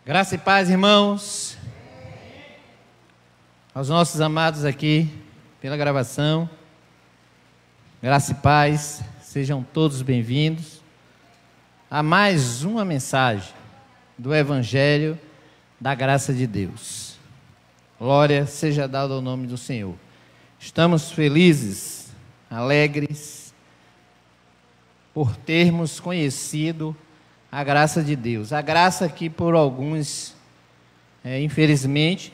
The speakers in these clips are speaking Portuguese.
Graça e paz, irmãos. Aos nossos amados aqui pela gravação. Graça e paz, sejam todos bem-vindos a mais uma mensagem do Evangelho da Graça de Deus. Glória seja dada ao nome do Senhor. Estamos felizes, alegres, por termos conhecido a graça de Deus. A graça que por alguns, infelizmente,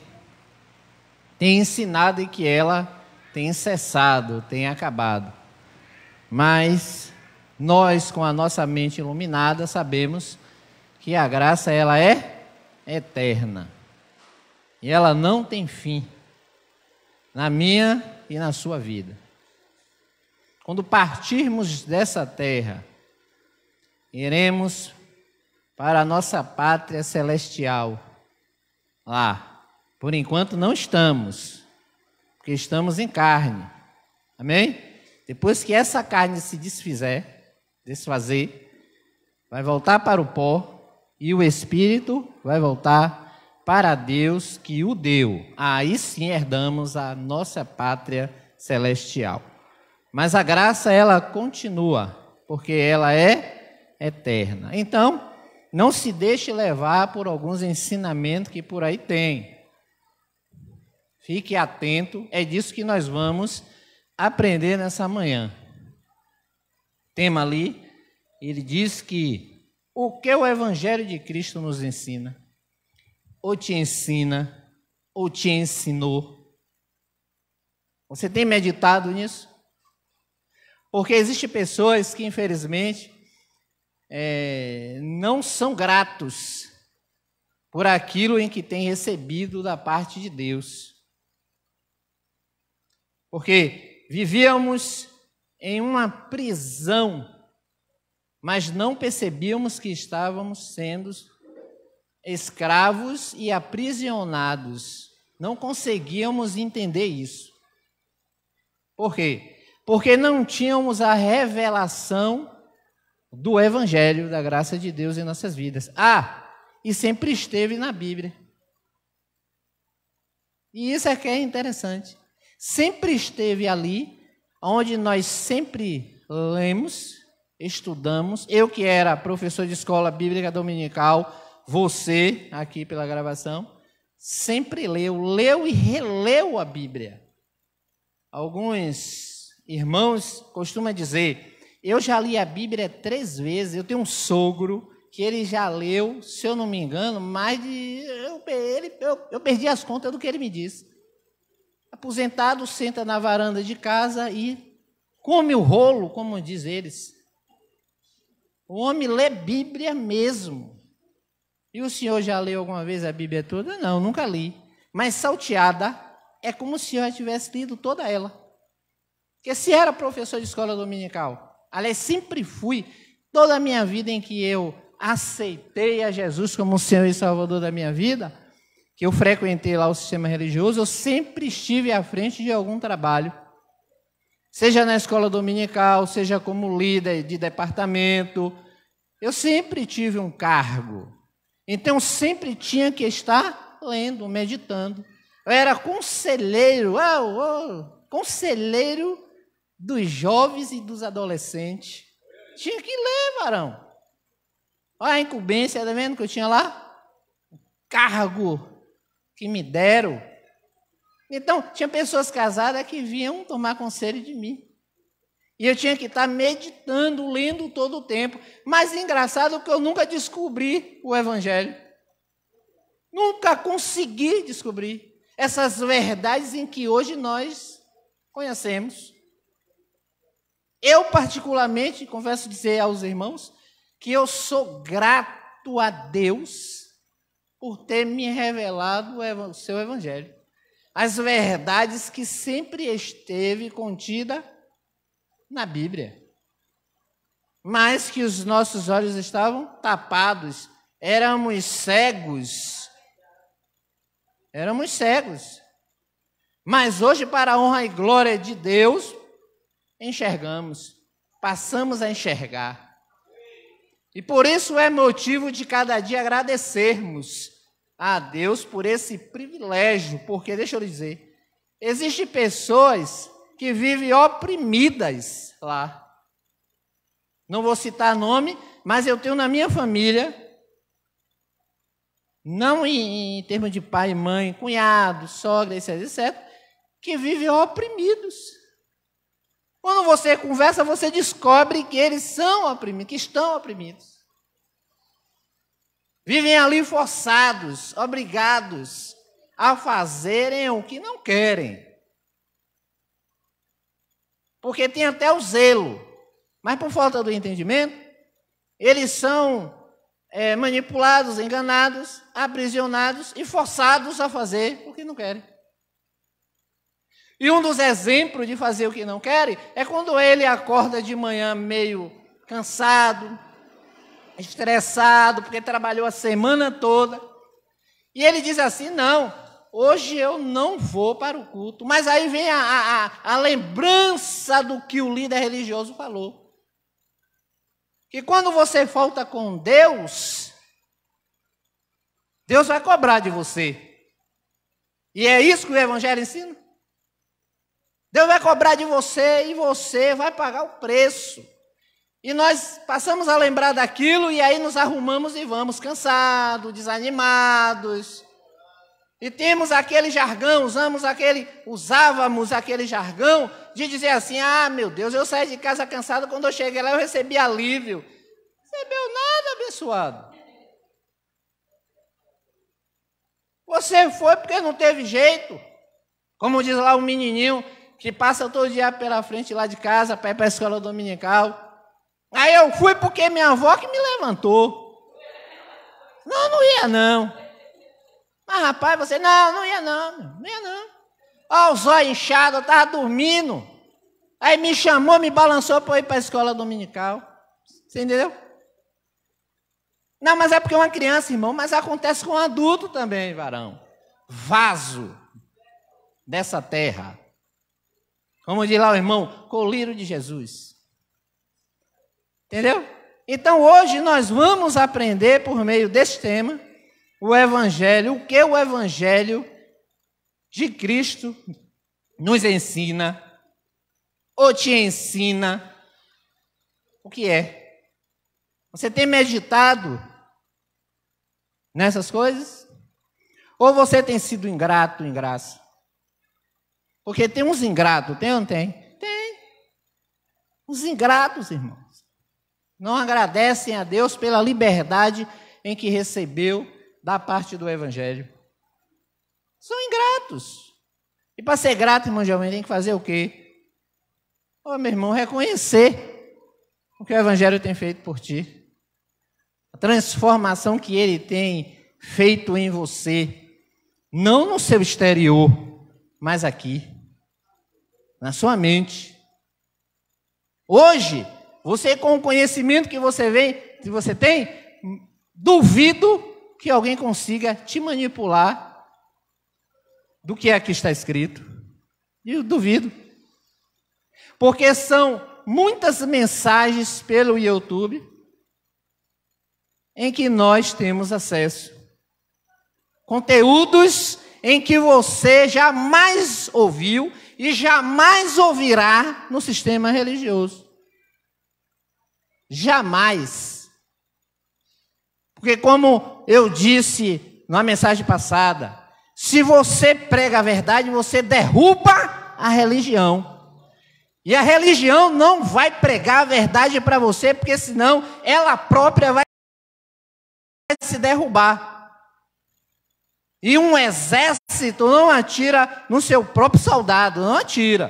tem ensinado e que ela tem cessado, tem acabado. Mas nós, com a nossa mente iluminada, sabemos que a graça ela é eterna. E ela não tem fim na minha e na sua vida. Quando partirmos dessa terra, iremos para a nossa pátria celestial. Lá, por enquanto não estamos, porque estamos em carne. Amém? Depois que essa carne se desfazer, vai voltar para o pó e o Espírito vai voltar para Deus que o deu. Aí sim herdamos a nossa pátria celestial. Mas a graça ela continua, porque ela é eterna. Então, não se deixe levar por alguns ensinamentos que por aí tem. Fique atento, é disso que nós vamos aprender nessa manhã. Tema ali, ele diz que o que o Evangelho de Cristo nos ensina, ou te ensina, ou te ensinou. Você tem meditado nisso? Porque existem pessoas que, infelizmente, não são gratos por aquilo em que têm recebido da parte de Deus. Porque vivíamos em uma prisão, mas não percebíamos que estávamos sendo escravos e aprisionados. Não conseguíamos entender isso. Por quê? Porque não tínhamos a revelação do Evangelho da graça de Deus em nossas vidas. E sempre esteve na Bíblia. E isso é que é interessante. Sempre esteve ali, onde nós sempre lemos, estudamos. Eu que era professor de escola bíblica dominical, você aqui pela gravação, sempre leu e releu a Bíblia. Alguns irmãos costumam dizer: eu já li a Bíblia 3 vezes. Eu tenho um sogro que ele já leu, se eu não me engano, mais de... Eu perdi as contas do que ele me disse. Aposentado, senta na varanda de casa e come o rolo, como diz eles. O homem lê Bíblia mesmo. E o senhor já leu alguma vez a Bíblia toda? Não, nunca li. Mas salteada é como se eu já tivesse lido toda ela. Porque se era professor de escola dominical... Aliás, sempre fui, toda a minha vida em que eu aceitei a Jesus como o Senhor e Salvador da minha vida, que eu frequentei lá o sistema religioso, eu sempre estive à frente de algum trabalho, seja na escola dominical, seja como líder de departamento, eu sempre tive um cargo, então sempre tinha que estar lendo, meditando. Eu era conselheiro, conselheiro dos jovens e dos adolescentes. Tinha que ler, varão. Olha a incumbência, tá vendo que eu tinha lá? O cargo que me deram. Então, tinha pessoas casadas que vinham tomar conselho de mim. E eu tinha que estar meditando, lendo todo o tempo. Mas engraçado que eu nunca descobri o Evangelho. Nunca consegui descobrir essas verdades em que hoje nós conhecemos. Eu, particularmente, confesso dizer aos irmãos que eu sou grato a Deus por ter me revelado o seu Evangelho. As verdades que sempre esteve contida na Bíblia. Mas que os nossos olhos estavam tapados. Éramos cegos. Éramos cegos. Mas hoje, para a honra e glória de Deus, enxergamos, passamos a enxergar. E por isso é motivo de cada dia agradecermos a Deus por esse privilégio, porque, deixa eu lhe dizer, existem pessoas que vivem oprimidas lá. Não vou citar nome, mas eu tenho na minha família, não em termos de pai, mãe, cunhado, sogra, etc., que vivem oprimidos. Quando você conversa, você descobre que eles são oprimidos, que estão oprimidos. Vivem ali forçados, obrigados a fazerem o que não querem. Porque tem até o zelo, mas por falta do entendimento, eles são manipulados, enganados, aprisionados e forçados a fazer o que não querem. E um dos exemplos de fazer o que não querem é quando ele acorda de manhã meio cansado, estressado, porque trabalhou a semana toda. E ele diz assim, não, hoje eu não vou para o culto. Mas aí vem a lembrança do que o líder religioso falou. Que quando você falta com Deus, Deus vai cobrar de você. E é isso que o Evangelho ensina. Deus vai cobrar de você e você vai pagar o preço. E nós passamos a lembrar daquilo e aí nos arrumamos e vamos cansados, desanimados. E temos aquele jargão, usávamos aquele jargão de dizer assim, ah, meu Deus, eu saí de casa cansado, quando eu cheguei lá eu recebi alívio. Recebeu nada, abençoado. Você foi porque não teve jeito. Como diz lá o menininho que passa todo dia pela frente lá de casa para ir para a escola dominical. Aí eu fui porque minha avó que me levantou. Não ia não. Mas rapaz, você, não ia não. Ó, os olhos inchados, eu estava dormindo. Aí me chamou, me balançou para ir para a escola dominical. Você entendeu? Não, mas é porque é uma criança, irmão, mas acontece com um adulto também, varão. Vaso dessa terra. Como diz lá o irmão, colírio de Jesus. Entendeu? Então hoje nós vamos aprender por meio desse tema, o Evangelho, o que o Evangelho de Cristo nos ensina, ou te ensina, o que é. Você tem meditado nessas coisas? Ou você tem sido ingrato, ingraça? Porque tem uns ingratos, tem ou não tem? Tem. Os ingratos, irmãos. Não agradecem a Deus pela liberdade em que recebeu da parte do Evangelho. São ingratos. E para ser grato, irmão Giovanni, tem que fazer o quê? Ô, meu irmão, reconhecer o que o Evangelho tem feito por ti. A transformação que ele tem feito em você. Não no seu exterior, mas aqui. Na sua mente. Hoje, você com o conhecimento que você tem, duvido que alguém consiga te manipular do que aqui está escrito. Eu duvido. Porque são muitas mensagens pelo YouTube em que nós temos acesso. Conteúdos em que você jamais ouviu e jamais ouvirá no sistema religioso. Jamais. Porque como eu disse na mensagem passada, se você prega a verdade, você derruba a religião. E a religião não vai pregar a verdade para você, porque senão ela própria vai se derrubar. E um exército não atira no seu próprio soldado, não atira.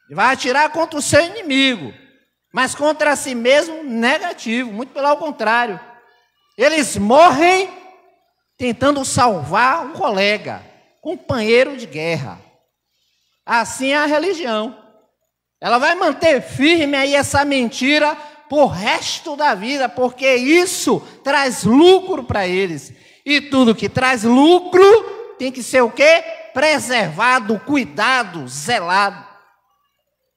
Ele vai atirar contra o seu inimigo, mas contra si mesmo, negativo, muito pelo contrário. Eles morrem tentando salvar um colega, companheiro de guerra. Assim é a religião. Ela vai manter firme aí essa mentira por resto da vida, porque isso traz lucro para eles. E tudo que traz lucro tem que ser o quê? Preservado, cuidado, zelado.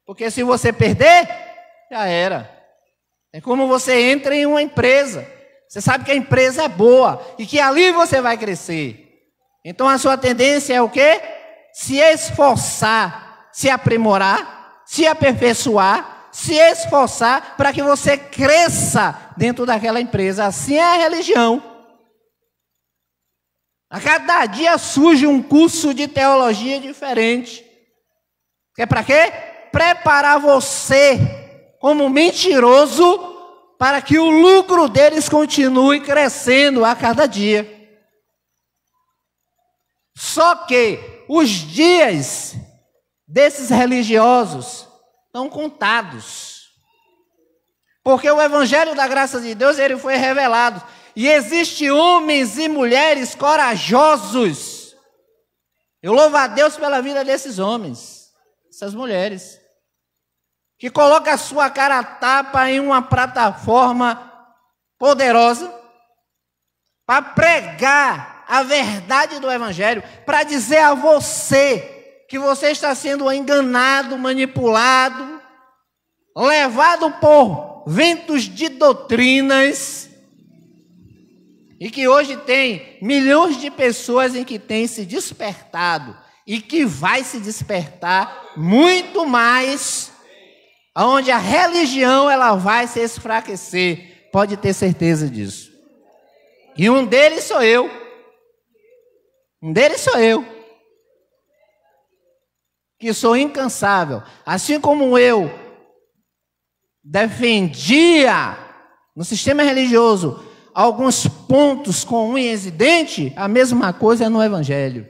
Porque se você perder, já era. É como você entra em uma empresa. Você sabe que a empresa é boa e que ali você vai crescer. Então a sua tendência é o quê? Se esforçar, se aprimorar, se aperfeiçoar, se esforçar para que você cresça dentro daquela empresa. Assim é a religião. A cada dia surge um curso de teologia diferente. Que é para quê? Preparar você como mentiroso para que o lucro deles continue crescendo a cada dia. Só que os dias desses religiosos estão contados. Porque o evangelho da graça de Deus, ele foi revelado. E existem homens e mulheres corajosos. Eu louvo a Deus pela vida desses homens, essas mulheres, que colocam a sua cara a tapa em uma plataforma poderosa para pregar a verdade do evangelho, para dizer a você que você está sendo enganado, manipulado, levado por ventos de doutrinas, e que hoje tem milhões de pessoas em que tem se despertado e que vai se despertar muito mais, onde a religião ela vai se enfraquecer, pode ter certeza disso. E um deles sou eu. Que sou incansável. Assim como eu defendia no sistema religioso alguns pontos com unhas e dentes, a mesma coisa é no evangelho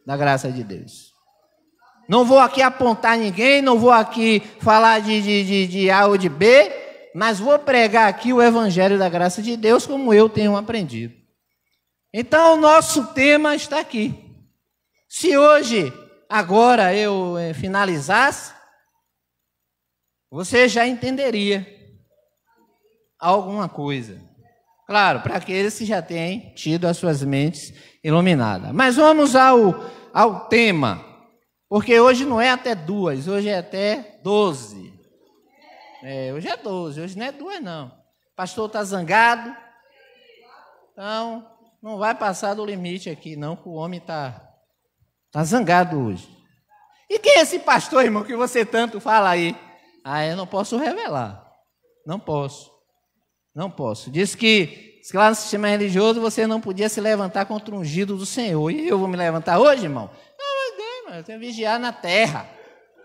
da graça de Deus. Não vou aqui apontar ninguém, não vou aqui falar de A ou de B, mas vou pregar aqui o evangelho da graça de Deus como eu tenho aprendido. Então o nosso tema está aqui. Se hoje, agora eu finalizasse, você já entenderia alguma coisa. Claro, para aqueles que já têm tido as suas mentes iluminadas. Mas vamos ao tema. Porque hoje não é até 2, hoje é até 12. Hoje é 12, hoje não é 2 não. O pastor está zangado. Então, não vai passar do limite aqui não, que o homem está zangado hoje. E quem é esse pastor, irmão, que você tanto fala aí? Eu não posso revelar. Não posso. Diz que lá no sistema religioso você não podia se levantar contra o ungido do Senhor. E eu vou me levantar hoje, irmão? Eu tenho que vigiar na terra.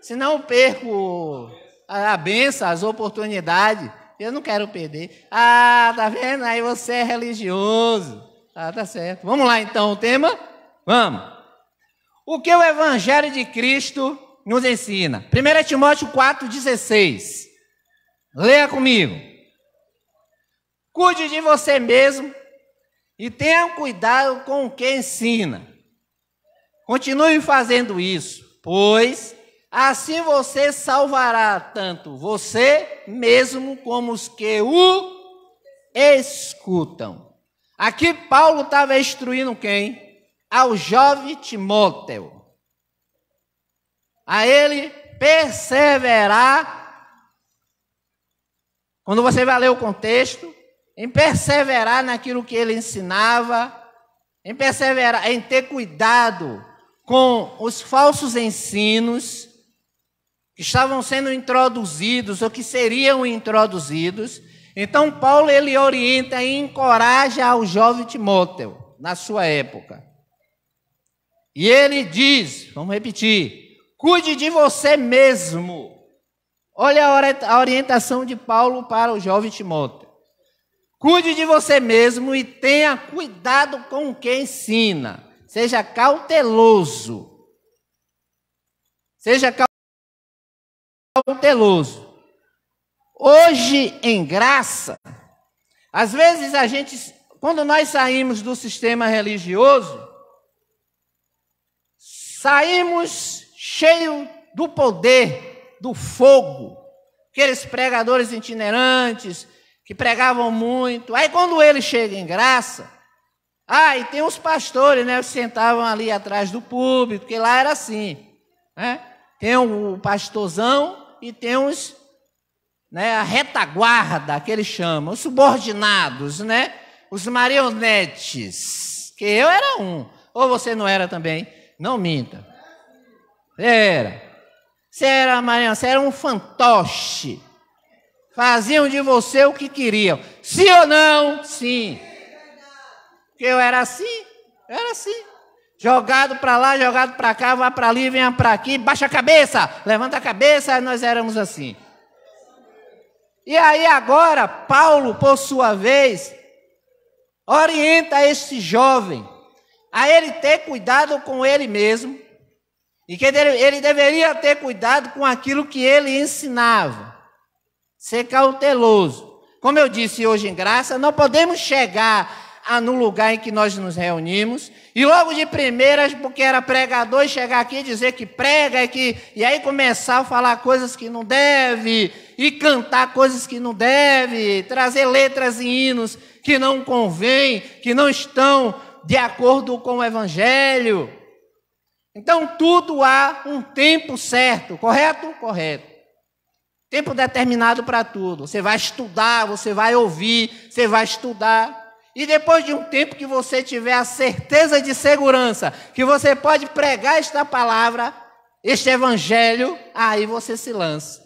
Senão eu perco a bênção, as oportunidades. Eu não quero perder. Tá vendo? Aí você é religioso. Tá certo. Vamos lá então o tema? Vamos. O que o Evangelho de Cristo nos ensina? 1 Timóteo 4,16. Leia comigo. Cuide de você mesmo e tenha cuidado com o que ensina. Continue fazendo isso, pois assim você salvará tanto você mesmo como os que o escutam. Aqui Paulo estava instruindo quem? Ao jovem Timóteo. A ele perseverar. Quando você vai ler o contexto, em perseverar naquilo que ele ensinava, em perseverar, em ter cuidado com os falsos ensinos que estavam sendo introduzidos ou que seriam introduzidos. Então Paulo ele orienta e encoraja ao jovem Timóteo na sua época. E ele diz, vamos repetir, cuide de você mesmo. Olha a orientação de Paulo para o jovem Timóteo. Cuide de você mesmo e tenha cuidado com o que ensina. Seja cauteloso. Seja cauteloso. Hoje, em graça, às vezes a gente, quando nós saímos do sistema religioso, saímos cheios do poder, do fogo. Aqueles pregadores itinerantes que pregavam muito. Aí quando ele chega em graça, e tem os pastores, né, que sentavam ali atrás do púlpito, porque lá era assim, né? Tem o pastorzão e tem os, né, a retaguarda, que eles chamam, os subordinados, né? os marionetes, que eu era um. Ou você não era também? Não minta. Era. Você era marionete, você era um fantoche. Faziam de você o que queriam. Sim ou não? Sim. Porque eu era assim. Jogado para lá, jogado para cá, vá para ali, venha para aqui, baixa a cabeça, levanta a cabeça, nós éramos assim. E aí agora, Paulo, por sua vez, orienta este jovem a ele ter cuidado com ele mesmo, e que ele deveria ter cuidado com aquilo que ele ensinava. Ser cauteloso. Como eu disse hoje em graça, não podemos chegar no lugar em que nós nos reunimos, e logo de primeiras, porque era pregador, e chegar aqui e dizer que prega, e aí começar a falar coisas que não deve, e cantar coisas que não deve, trazer letras e hinos que não convém, que não estão de acordo com o Evangelho. Então tudo há um tempo certo, correto? Correto. Tempo determinado para tudo. Você vai estudar, você vai ouvir, você vai estudar. E depois de um tempo que você tiver a certeza de segurança, que você pode pregar esta palavra, este evangelho, aí você se lança.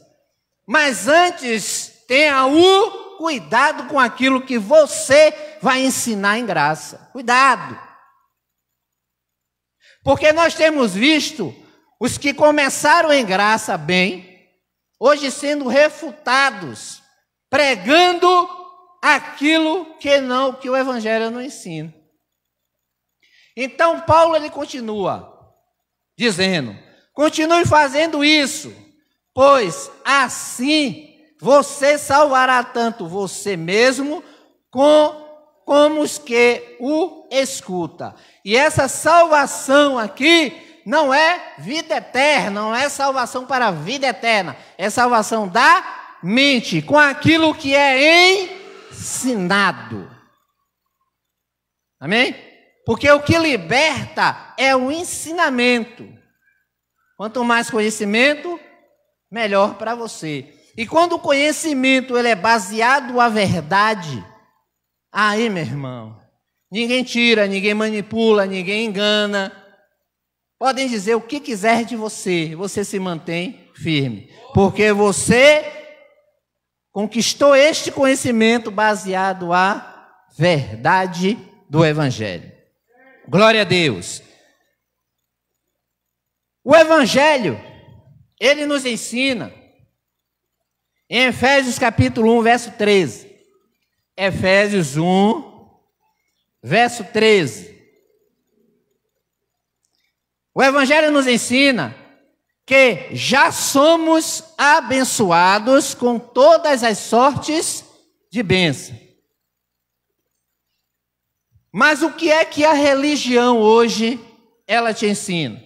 Mas antes, tenha o cuidado com aquilo que você vai ensinar em graça. Cuidado. Porque nós temos visto os que começaram em graça bem, hoje sendo refutados, pregando aquilo que o evangelho não ensina. Então Paulo ele continua dizendo: continue fazendo isso, pois assim você salvará tanto você mesmo como os que o escutam. E essa salvação aqui não é vida eterna, não é salvação para a vida eterna, é salvação da mente, com aquilo que é ensinado. Amém? Porque o que liberta é o ensinamento. Quanto mais conhecimento, melhor para você. E quando o conhecimento ele é baseado na verdade, aí, meu irmão, ninguém tira, ninguém manipula, ninguém engana. Podem dizer o que quiser de você, você se mantém firme, porque você conquistou este conhecimento baseado na verdade do Evangelho. Glória a Deus. O Evangelho, ele nos ensina, em Efésios capítulo 1, verso 13. Efésios 1, verso 13. O Evangelho nos ensina que já somos abençoados com todas as sortes de bênção. Mas o que é que a religião hoje, ela te ensina?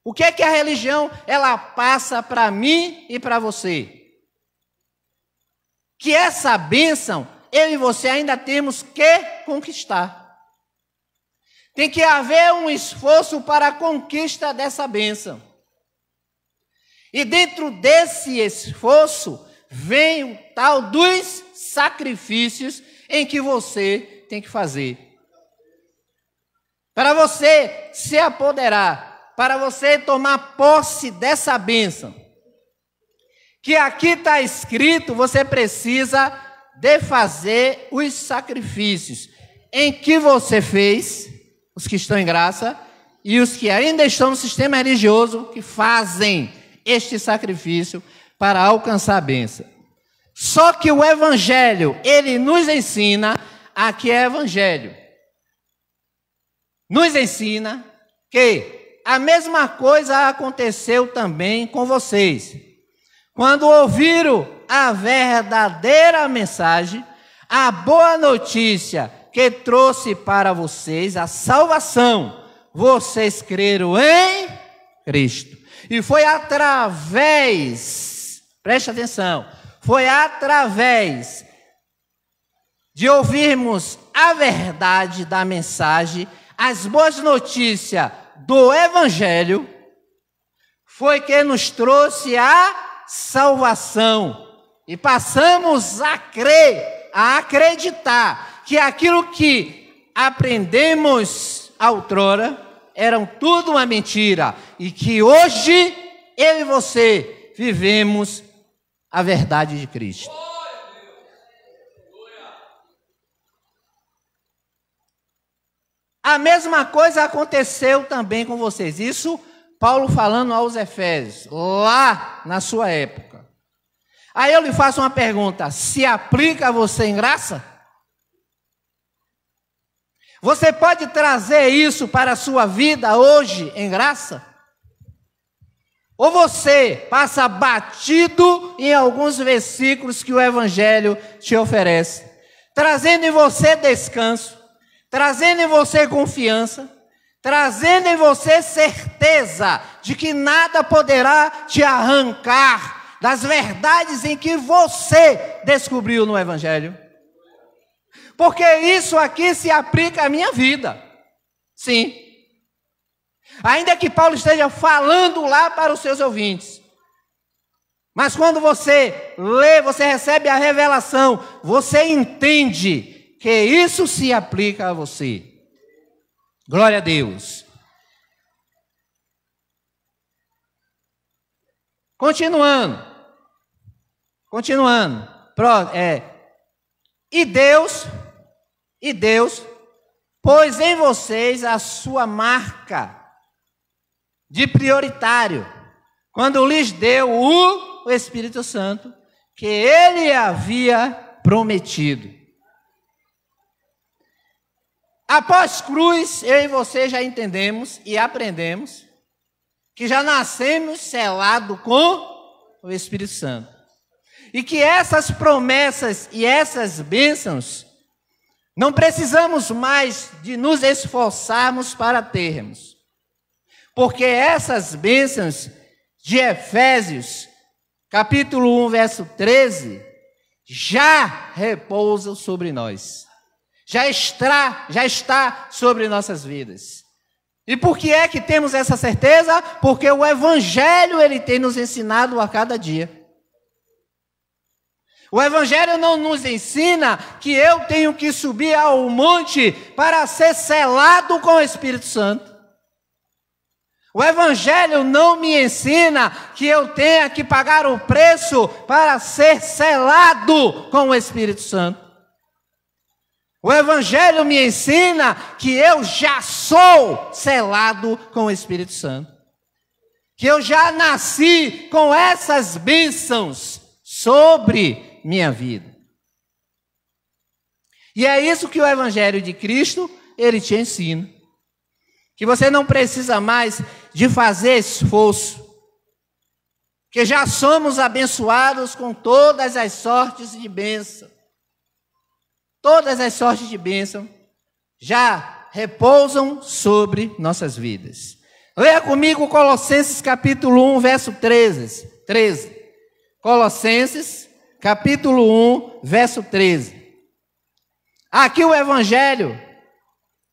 O que é que a religião, ela passa para mim e para você? Que essa bênção, eu e você ainda temos que conquistar. Tem que haver um esforço para a conquista dessa bênção. E dentro desse esforço, vem o tal dos sacrifícios em que você tem que fazer. Para você se apoderar, para você tomar posse dessa bênção, que aqui está escrito, você precisa de fazer os sacrifícios em que você fez, os que estão em graça, e os que ainda estão no sistema religioso, que fazem este sacrifício para alcançar a bênção. Só que o Evangelho, ele nos ensina, aqui é Evangelho, nos ensina que a mesma coisa aconteceu também com vocês. Quando ouviram a verdadeira mensagem, a boa notícia que trouxe para vocês a salvação, vocês creram em Cristo. E foi através, preste atenção, foi através de ouvirmos a verdade da mensagem, as boas notícias do Evangelho, foi que nos trouxe a salvação. E passamos a crer a acreditar que aquilo que aprendemos outrora eram tudo uma mentira e que hoje eu e você vivemos a verdade de Cristo. A mesma coisa aconteceu também com vocês. Isso Paulo falando aos Efésios, lá na sua época. Aí eu lhe faço uma pergunta: se aplica a você em graça? Você pode trazer isso para a sua vida hoje em graça? Ou você passa batido em alguns versículos que o Evangelho te oferece, trazendo em você descanso, trazendo em você confiança, trazendo em você certeza de que nada poderá te arrancar das verdades em que você descobriu no Evangelho? Porque isso aqui se aplica à minha vida. Sim. Ainda que Paulo esteja falando lá para os seus ouvintes. Mas quando você lê, você recebe a revelação, você entende que isso se aplica a você. Glória a Deus. Continuando. E Deus pôs em vocês a sua marca de prioritário, quando lhes deu o Espírito Santo, que Ele havia prometido. Após cruz, eu e você já entendemos e aprendemos que já nascemos selados com o Espírito Santo. E que essas promessas e essas bênçãos, não precisamos mais de nos esforçarmos para termos. Porque essas bênçãos de Efésios, capítulo 1, verso 13, já repousam sobre nós. Já está sobre nossas vidas. E por que é que temos essa certeza? Porque o Evangelho, ele tem nos ensinado a cada dia. O Evangelho não nos ensina que eu tenho que subir ao monte para ser selado com o Espírito Santo. O Evangelho não me ensina que eu tenha que pagar o preço para ser selado com o Espírito Santo. O Evangelho me ensina que eu já sou selado com o Espírito Santo. Que eu já nasci com essas bênçãos sobre minha vida. E é isso que o Evangelho de Cristo, ele te ensina. Que você não precisa mais de fazer esforço. Que já somos abençoados com todas as sortes de bênção. Todas as sortes de bênção já repousam sobre nossas vidas. Leia comigo Colossenses capítulo 1, verso 13. Colossenses capítulo 1, verso 13. Aqui o Evangelho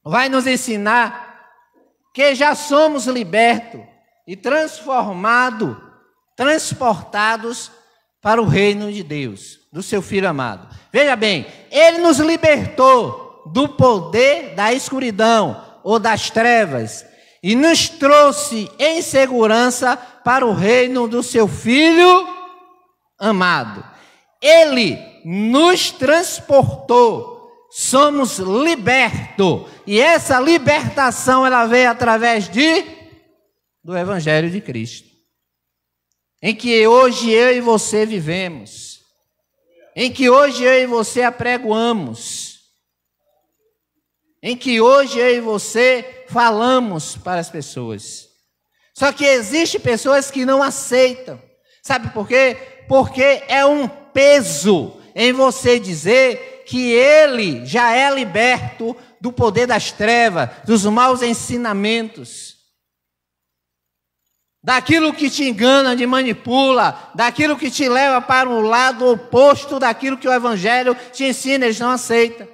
vai nos ensinar que já somos libertos e transportados para o reino de Deus, do seu Filho amado. Veja bem, Ele nos libertou do poder da escuridão ou das trevas e nos trouxe em segurança para o reino do seu Filho amado. Ele nos transportou, somos libertos, e essa libertação ela veio através do Evangelho de Cristo, em que hoje eu e você vivemos, em que hoje eu e você apregoamos, em que hoje eu e você falamos para as pessoas. Só que existem pessoas que não aceitam. Sabe por quê? Porque é um peso em você dizer que ele já é liberto do poder das trevas, dos maus ensinamentos, daquilo que te engana, te manipula, daquilo que te leva para um lado oposto daquilo que o Evangelho te ensina. Eles não aceitam.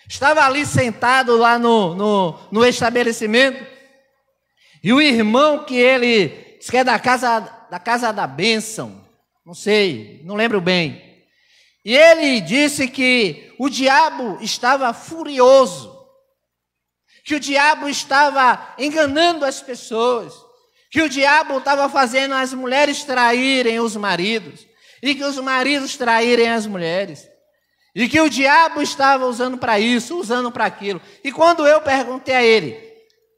Estava ali sentado lá no estabelecimento, e o irmão que ele diz que é da casa da bênção, não sei, não lembro bem. E ele disse que o diabo estava furioso, que o diabo estava enganando as pessoas, que o diabo estava fazendo as mulheres traírem os maridos, e que os maridos traírem as mulheres, e que o diabo estava usando para isso, usando para aquilo. E quando eu perguntei a ele,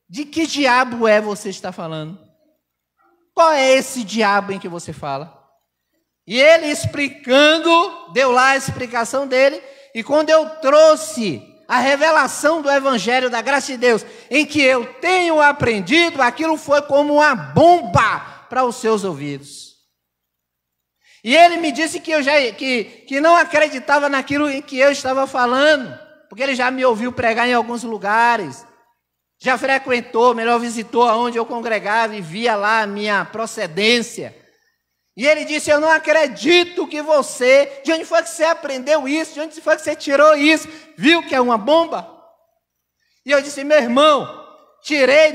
de que diabo você está falando? Qual é esse diabo em que você fala? E ele explicando, deu lá a explicação dele, e quando eu trouxe a revelação do Evangelho da graça de Deus, em que eu tenho aprendido, aquilo foi como uma bomba para os seus ouvidos. E ele me disse que não acreditava naquilo em que eu estava falando, porque ele já me ouviu pregar em alguns lugares, já frequentou, melhor visitou aonde eu congregava e via lá a minha procedência. E ele disse, eu não acredito que você, de onde foi que você aprendeu isso, de onde foi que você tirou isso, viu que é uma bomba? E eu disse, meu irmão, tirei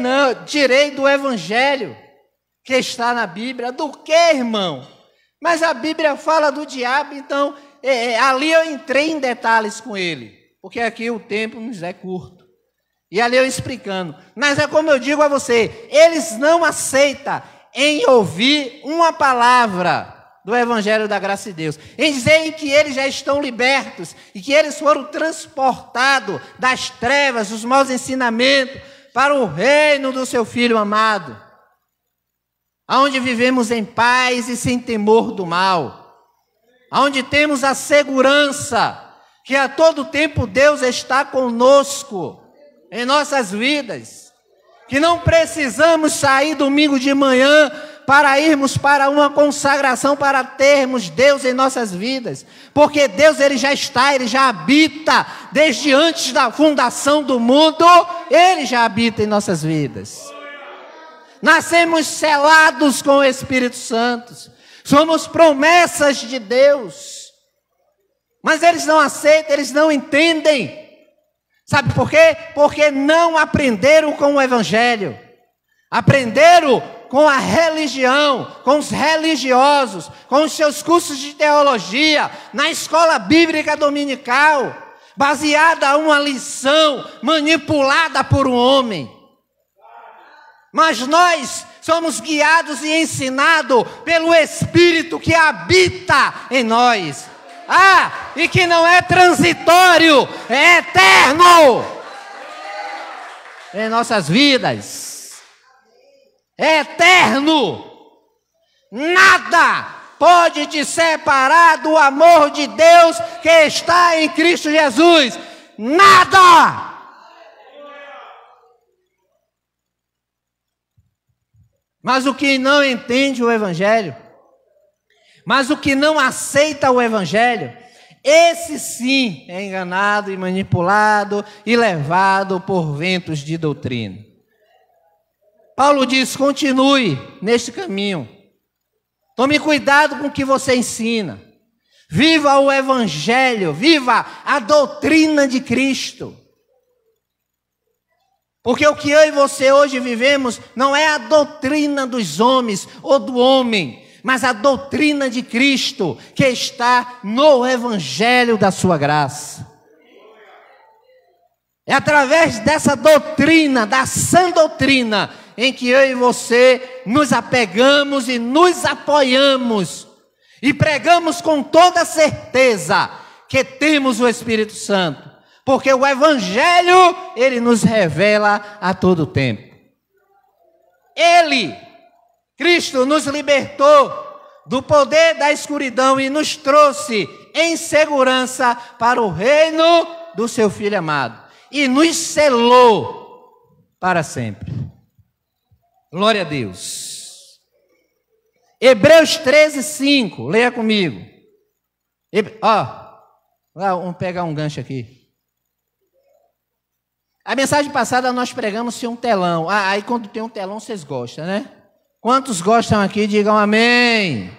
do Evangelho, que está na Bíblia. Do que, irmão? Mas a Bíblia fala do diabo, então, ali eu entrei em detalhes com ele, porque aqui o tempo nos é curto. E ali eu explicando, mas é como eu digo a você, eles não aceitam em ouvir uma palavra do Evangelho da graça de Deus, em dizer que eles já estão libertos e que eles foram transportados das trevas, dos maus ensinamentos, para o reino do seu Filho amado, onde vivemos em paz e sem temor do mal, onde temos a segurança que a todo tempo Deus está conosco em nossas vidas, que não precisamos sair domingo de manhã para irmos para uma consagração, para termos Deus em nossas vidas, porque Deus ele já está, ele já habita, desde antes da fundação do mundo, ele já habita em nossas vidas. Nascemos selados com o Espírito Santo, somos promessas de Deus, mas eles não aceitam, eles não entendem. Sabe por quê? Porque não aprenderam com o Evangelho, aprenderam com a religião, com os religiosos, com os seus cursos de teologia, na escola bíblica dominical, baseada em uma lição manipulada por um homem. Mas nós somos guiados e ensinados pelo Espírito que habita em nós. E que não é transitório, é eterno em nossas vidas. É eterno. Nada pode te separar do amor de Deus que está em Cristo Jesus. Nada. Mas o que não entende o Evangelho, mas o que não aceita o Evangelho, esse sim é enganado e manipulado e levado por ventos de doutrina. Paulo diz, continue neste caminho. Tome cuidado com o que você ensina. Viva o Evangelho, viva a doutrina de Cristo. Porque o que eu e você hoje vivemos não é a doutrina dos homens ou do homem, mas a doutrina de Cristo que está no Evangelho da sua graça. É através dessa doutrina, da sã doutrina, em que eu e você nos apegamos e nos apoiamos e pregamos com toda certeza que temos o Espírito Santo, porque o Evangelho, ele nos revela a todo tempo. Cristo nos libertou do poder da escuridão e nos trouxe em segurança para o reino do seu Filho amado. E nos selou para sempre. Glória a Deus. Hebreus 13:5, leia comigo. Vamos pegar um gancho aqui. A mensagem passada nós pregamos sem um telão. Aí quando tem um telão vocês gostam, né? Quantos gostam aqui? Digam amém.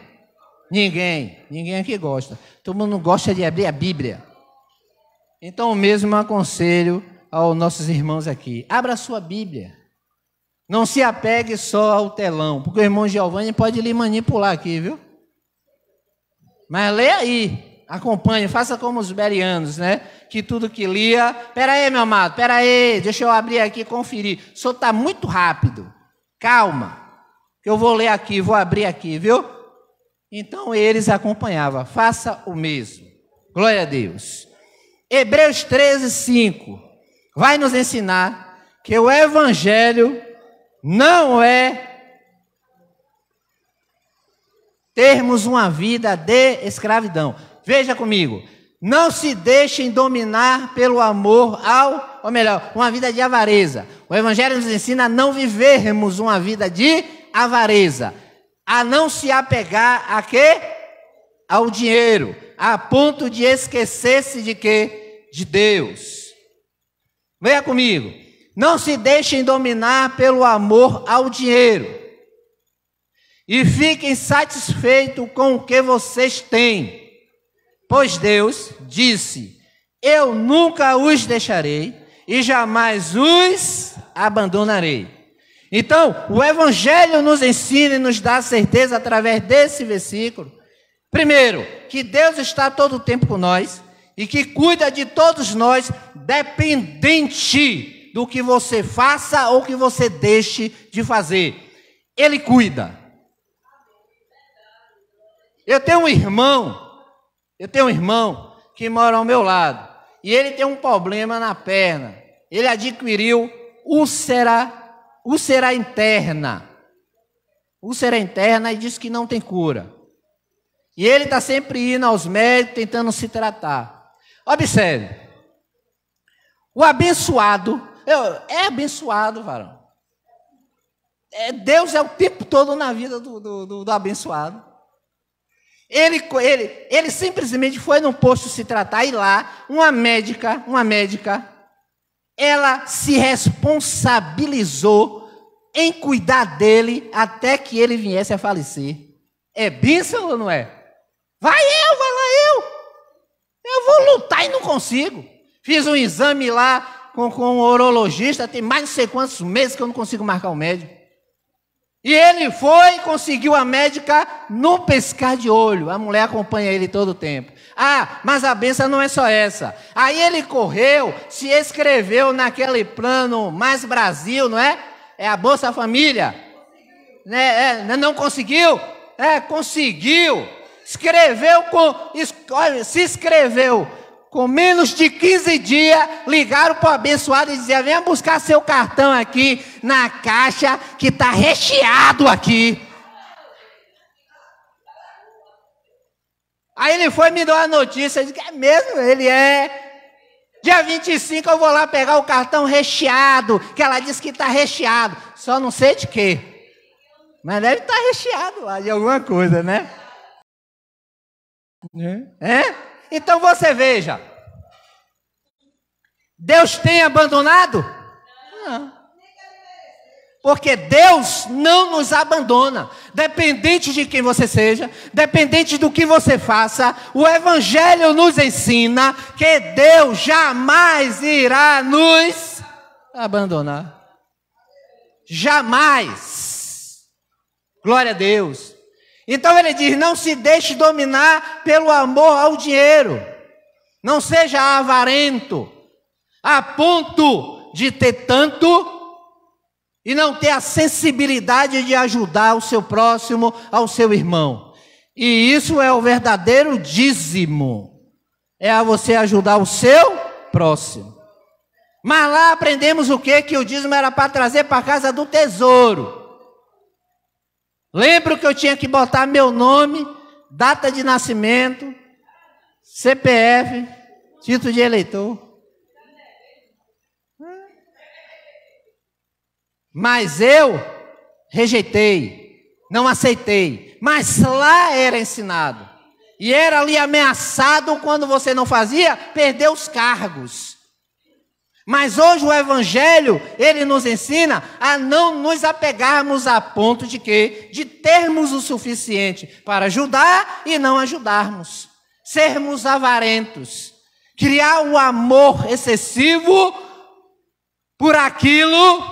Ninguém aqui gosta. Todo mundo gosta de abrir a Bíblia. Então, o mesmo aconselho aos nossos irmãos aqui. Abra a sua Bíblia. Não se apegue só ao telão, porque o irmão Giovanni pode lhe manipular aqui, viu? Mas lê aí. acompanhe, faça como os bereanos, né? Que tudo que lia... Espera aí, meu amado, espera aí, deixa eu abrir aqui e conferir. O senhor está muito rápido. Calma, que eu vou ler aqui, vou abrir aqui, viu? Então eles acompanhavam. Faça o mesmo. Glória a Deus. Hebreus 13, 5 vai nos ensinar que o Evangelho não é termos uma vida de escravidão. Veja comigo. Não se deixem dominar pelo amor ou melhor, uma vida de avareza. O Evangelho nos ensina a não vivermos uma vida de avareza. A não se apegar a quê? Ao dinheiro. A ponto de esquecer-se de quê? De Deus. Venha comigo. Não se deixem dominar pelo amor ao dinheiro. E fiquem satisfeitos com o que vocês têm. Pois Deus disse: eu nunca os deixarei e jamais os abandonarei. Então, o Evangelho nos ensina e nos dá certeza através desse versículo. Primeiro, que Deus está todo o tempo com nós e que cuida de todos nós, dependente do que você faça ou que você deixe de fazer. Ele cuida. Eu tenho um irmão que mora ao meu lado e ele tem um problema na perna. Ele adquiriu úlcera interna. Úlcera interna e diz que não tem cura. E ele está sempre indo aos médicos, tentando se tratar. Observe. O abençoado, é abençoado, varão. Deus é o tempo todo na vida do abençoado. Ele simplesmente foi num posto se tratar e lá, uma médica, ela se responsabilizou em cuidar dele até que ele viesse a falecer. É bênção ou não é? Vai lá eu. Eu vou lutar e não consigo. Fiz um exame lá com um urologista, tem mais não sei quantos meses que eu não consigo marcar o médico. E ele foi e conseguiu a médica no piscar de olho. A mulher acompanha ele todo o tempo. Ah, mas a bênção não é só essa. Aí ele correu, se inscreveu naquele plano Mais Brasil, não é? É a Bolsa Família. Não conseguiu? Conseguiu. Se inscreveu. Com menos de 15 dias, ligaram para o abençoado e diziam: venha buscar seu cartão aqui na caixa que está recheado aqui. Aí ele foi e me deu a notícia, eu disse: é mesmo? Ele é. Dia 25 eu vou lá pegar o cartão recheado, que ela disse que está recheado. Só não sei de quê. Mas deve estar recheado lá de alguma coisa, né? Então você veja, Deus tem abandonado? Não. Porque Deus não nos abandona. Dependente de quem você seja, dependente do que você faça, o Evangelho nos ensina que Deus jamais irá nos abandonar. Jamais. Glória a Deus. Então ele diz: não se deixe dominar pelo amor ao dinheiro. Não seja avarento, a ponto de ter tanto e não ter a sensibilidade de ajudar o seu próximo, ao seu irmão. E isso é o verdadeiro dízimo. É a você ajudar o seu próximo. Mas lá aprendemos o quê? Que o dízimo era para trazer para a casa do tesouro. Lembro que eu tinha que botar meu nome, data de nascimento, CPF, título de eleitor. Mas eu rejeitei, não aceitei. Mas lá era ensinado. E era ali ameaçado quando você não fazia, perder os cargos. Mas hoje o Evangelho, ele nos ensina a não nos apegarmos a ponto de quê? De termos o suficiente para ajudar e não ajudarmos. Sermos avarentos. Criar um amor excessivo por aquilo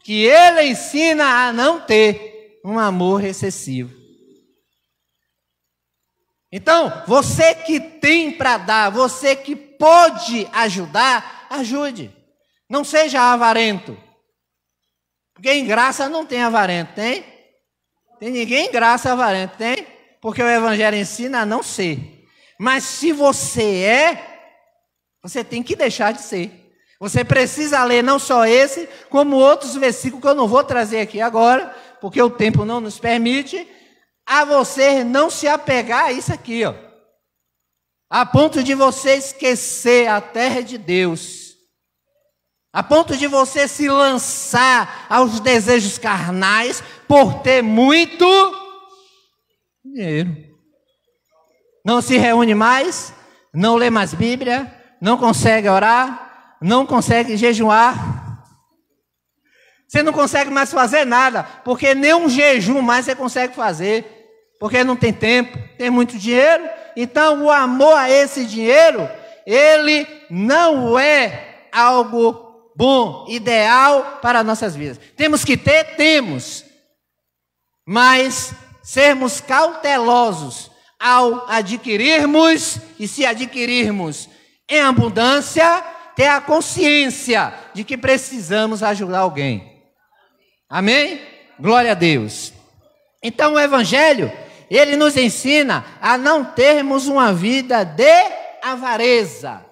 que ele ensina a não ter um amor excessivo. Então, você que tem para dar, você que pode ajudar, ajude. Não seja avarento. Porque em graça não tem avarento, tem? Tem ninguém em graça avarento, tem? Porque o Evangelho ensina a não ser. Mas se você é, você tem que deixar de ser. Você precisa ler não só esse, como outros versículos que eu não vou trazer aqui agora, porque o tempo não nos permite, a você não se apegar a isso aqui, ó. A ponto de você esquecer a terra de Deus. A ponto de você se lançar aos desejos carnais por ter muito dinheiro. Não se reúne mais, não lê mais Bíblia, não consegue orar, não consegue jejuar. Você não consegue mais fazer nada, porque nem um jejum mais você consegue fazer. Porque não tem tempo, tem muito dinheiro. Então o amor a esse dinheiro, ele não é algo bom, ideal para nossas vidas. Temos que ter, temos. Mas sermos cautelosos ao adquirirmos, e se adquirirmos em abundância, ter a consciência de que precisamos ajudar alguém. Amém? Glória a Deus. Então o Evangelho, ele nos ensina a não termos uma vida de avareza.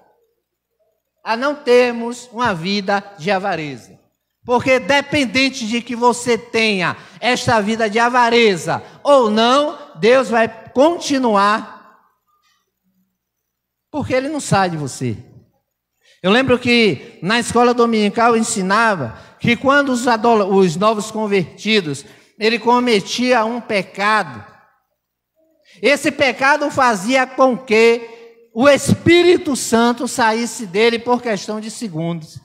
A não termos uma vida de avareza. Porque dependente de que você tenha esta vida de avareza ou não, Deus vai continuar. Porque Ele não sai de você. Eu lembro que na escola dominical eu ensinava que quando os novos convertidos, ele cometia um pecado, esse pecado fazia com que o Espírito Santo saísse dele por questão de segundos.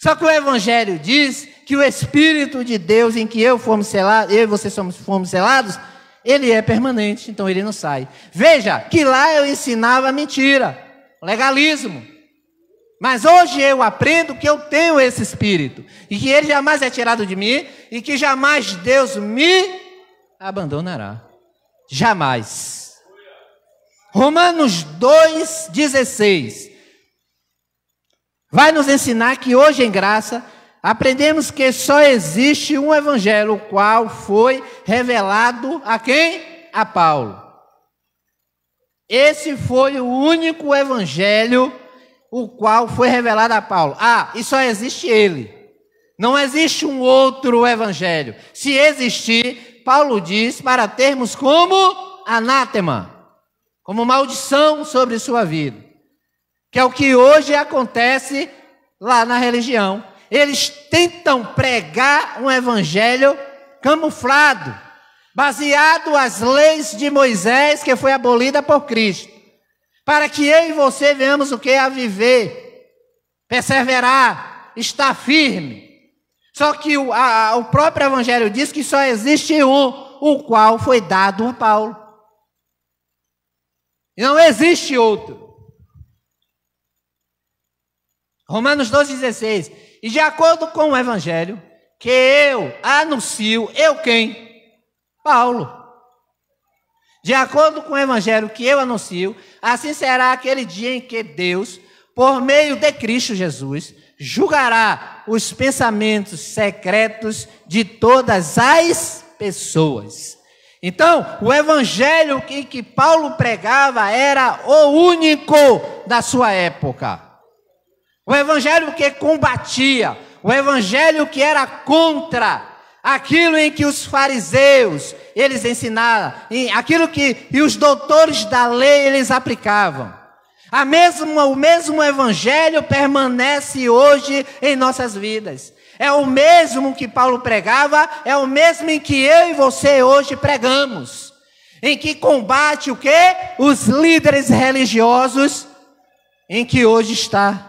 Só que o Evangelho diz que o Espírito de Deus em que eu e você fomos selados, ele é permanente, então ele não sai. Veja que lá eu ensinava mentira, legalismo. Mas hoje eu aprendo que eu tenho esse Espírito, e que ele jamais é tirado de mim, e que jamais Deus me abandonará. Jamais. Romanos 2,16 vai nos ensinar que hoje em graça aprendemos que só existe um Evangelho, o qual foi revelado a quem? A Paulo. Esse foi o único Evangelho o qual foi revelado a Paulo. E só existe ele. Não existe um outro Evangelho. Se existir, Paulo diz para termos como anátema, como maldição sobre sua vida. Que é o que hoje acontece lá na religião. Eles tentam pregar um evangelho camuflado, baseado nas leis de Moisés, que foi abolida por Cristo, para que eu e você venhamos o que? A viver, perseverar, estar firme. Só que o próprio evangelho diz que só existe um, o qual foi dado a Paulo. Não existe outro. Romanos 12,16. E de acordo com o Evangelho que eu anuncio, eu quem? Paulo. De acordo com o Evangelho que eu anuncio, assim será aquele dia em que Deus, por meio de Cristo Jesus, julgará os pensamentos secretos de todas as pessoas. Então, o Evangelho que Paulo pregava era o único da sua época. O Evangelho que combatia, o Evangelho que era contra aquilo em que os fariseus, eles ensinaram, aquilo que os doutores da lei, eles aplicavam. O mesmo Evangelho permanece hoje em nossas vidas. É o mesmo que Paulo pregava, é o mesmo em que eu e você hoje pregamos. Em que combate o quê? Os líderes religiosos, em que hoje está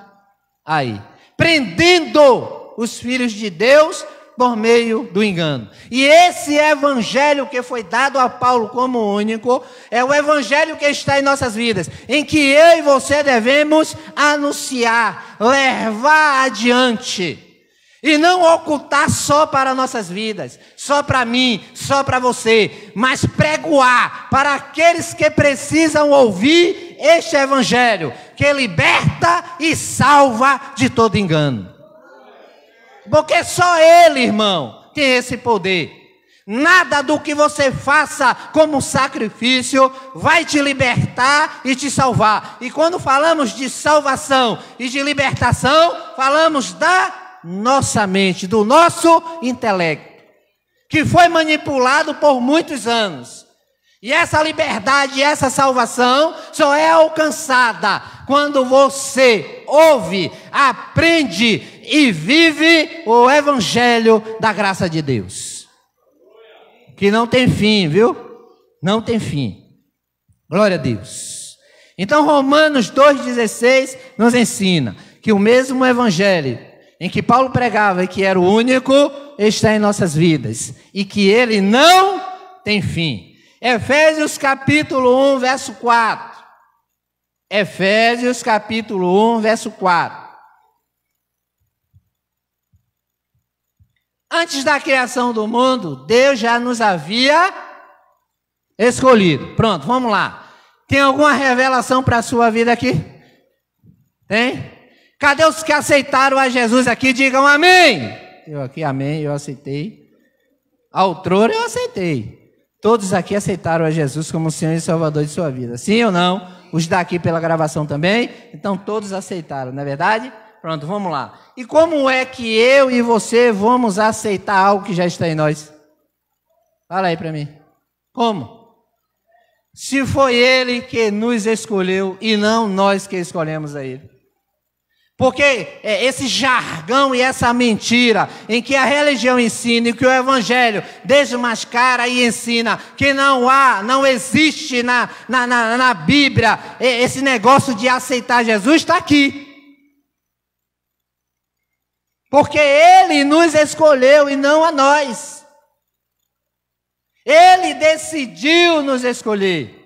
aí, prendendo os filhos de Deus por meio do engano. E esse evangelho que foi dado a Paulo como único, é o evangelho que está em nossas vidas, em que eu e você devemos anunciar, levar adiante. E não ocultar só para nossas vidas, só para mim, só para você, mas pregoar para aqueles que precisam ouvir este evangelho, que liberta e salva de todo engano. Porque só Ele, irmão, tem esse poder. Nada do que você faça como sacrifício vai te libertar e te salvar. E quando falamos de salvação e de libertação, falamos da nossa mente, do nosso intelecto, que foi manipulado por muitos anos. E essa liberdade, essa salvação só é alcançada quando você ouve, aprende e vive o evangelho da graça de Deus. Que não tem fim, viu? Não tem fim. Glória a Deus. Então Romanos 2,16 nos ensina que o mesmo evangelho em que Paulo pregava e que era o único, está em nossas vidas. E que ele não tem fim. Efésios capítulo 1, verso 4. Efésios capítulo 1, verso 4. Antes da criação do mundo, Deus já nos havia escolhido. Pronto, vamos lá. Tem alguma revelação para a sua vida aqui? Tem? Cadê os que aceitaram a Jesus aqui? Digam amém. Eu aqui, amém, eu aceitei. A outrora eu aceitei. Todos aqui aceitaram a Jesus como Senhor e Salvador de sua vida. Sim ou não? Os daqui pela gravação também? Então todos aceitaram, não é verdade? Pronto, vamos lá. E como é que eu e você vamos aceitar algo que já está em nós? Fala aí para mim. Como? Se foi Ele que nos escolheu e não nós que escolhemos a Ele. Porque esse jargão e essa mentira em que a religião ensina e que o evangelho desmascara e ensina que não existe na Bíblia esse negócio de aceitar Jesus, está aqui. Porque Ele nos escolheu e não a nós. Ele decidiu nos escolher.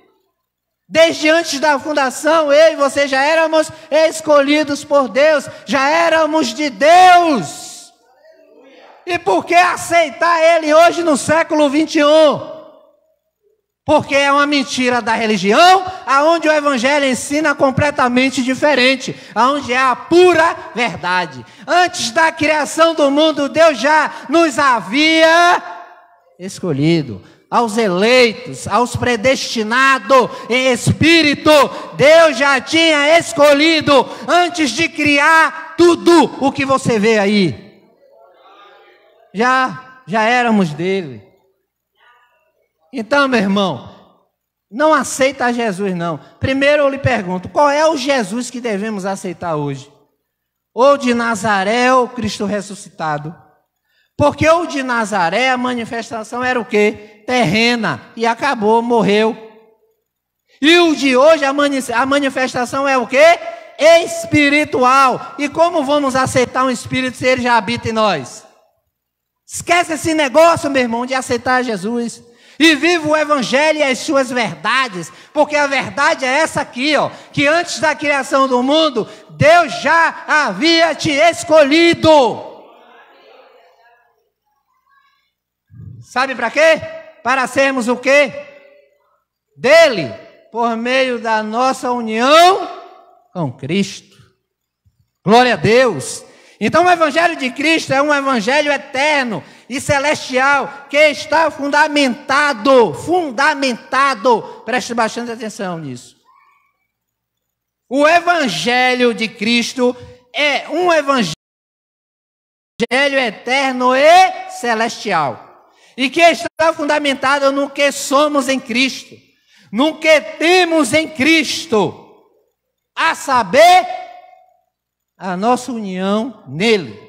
Desde antes da fundação, eu e você já éramos escolhidos por Deus, já éramos de Deus. E por que aceitar Ele hoje no século 21? Porque é uma mentira da religião, aonde o evangelho ensina completamente diferente, aonde é a pura verdade. Antes da criação do mundo, Deus já nos havia escolhido. Aos eleitos, aos predestinados em espírito, Deus já tinha escolhido antes de criar tudo o que você vê aí. Já éramos dele. Então, meu irmão, não aceita Jesus não. Primeiro eu lhe pergunto, qual é o Jesus que devemos aceitar hoje? Ou de Nazaré ou Cristo ressuscitado? Porque o de Nazaré, a manifestação era o quê? Terrena, e acabou, morreu. E o de hoje, a manifestação é o quê? Espiritual. E como vamos aceitar um Espírito se ele já habita em nós? Esquece esse negócio, meu irmão, de aceitar Jesus. E viva o evangelho e as suas verdades, porque a verdade é essa aqui, ó, que antes da criação do mundo, Deus já havia te escolhido. Sabe para quê? Para sermos o quê? Dele, por meio da nossa união com Cristo. Glória a Deus. Então o evangelho de Cristo é um evangelho eterno e celestial que está fundamentado, preste bastante atenção nisso. O evangelho de Cristo é um evangelho eterno e celestial. E que está fundamentado no que somos em Cristo, no que temos em Cristo, a saber, a nossa união nele.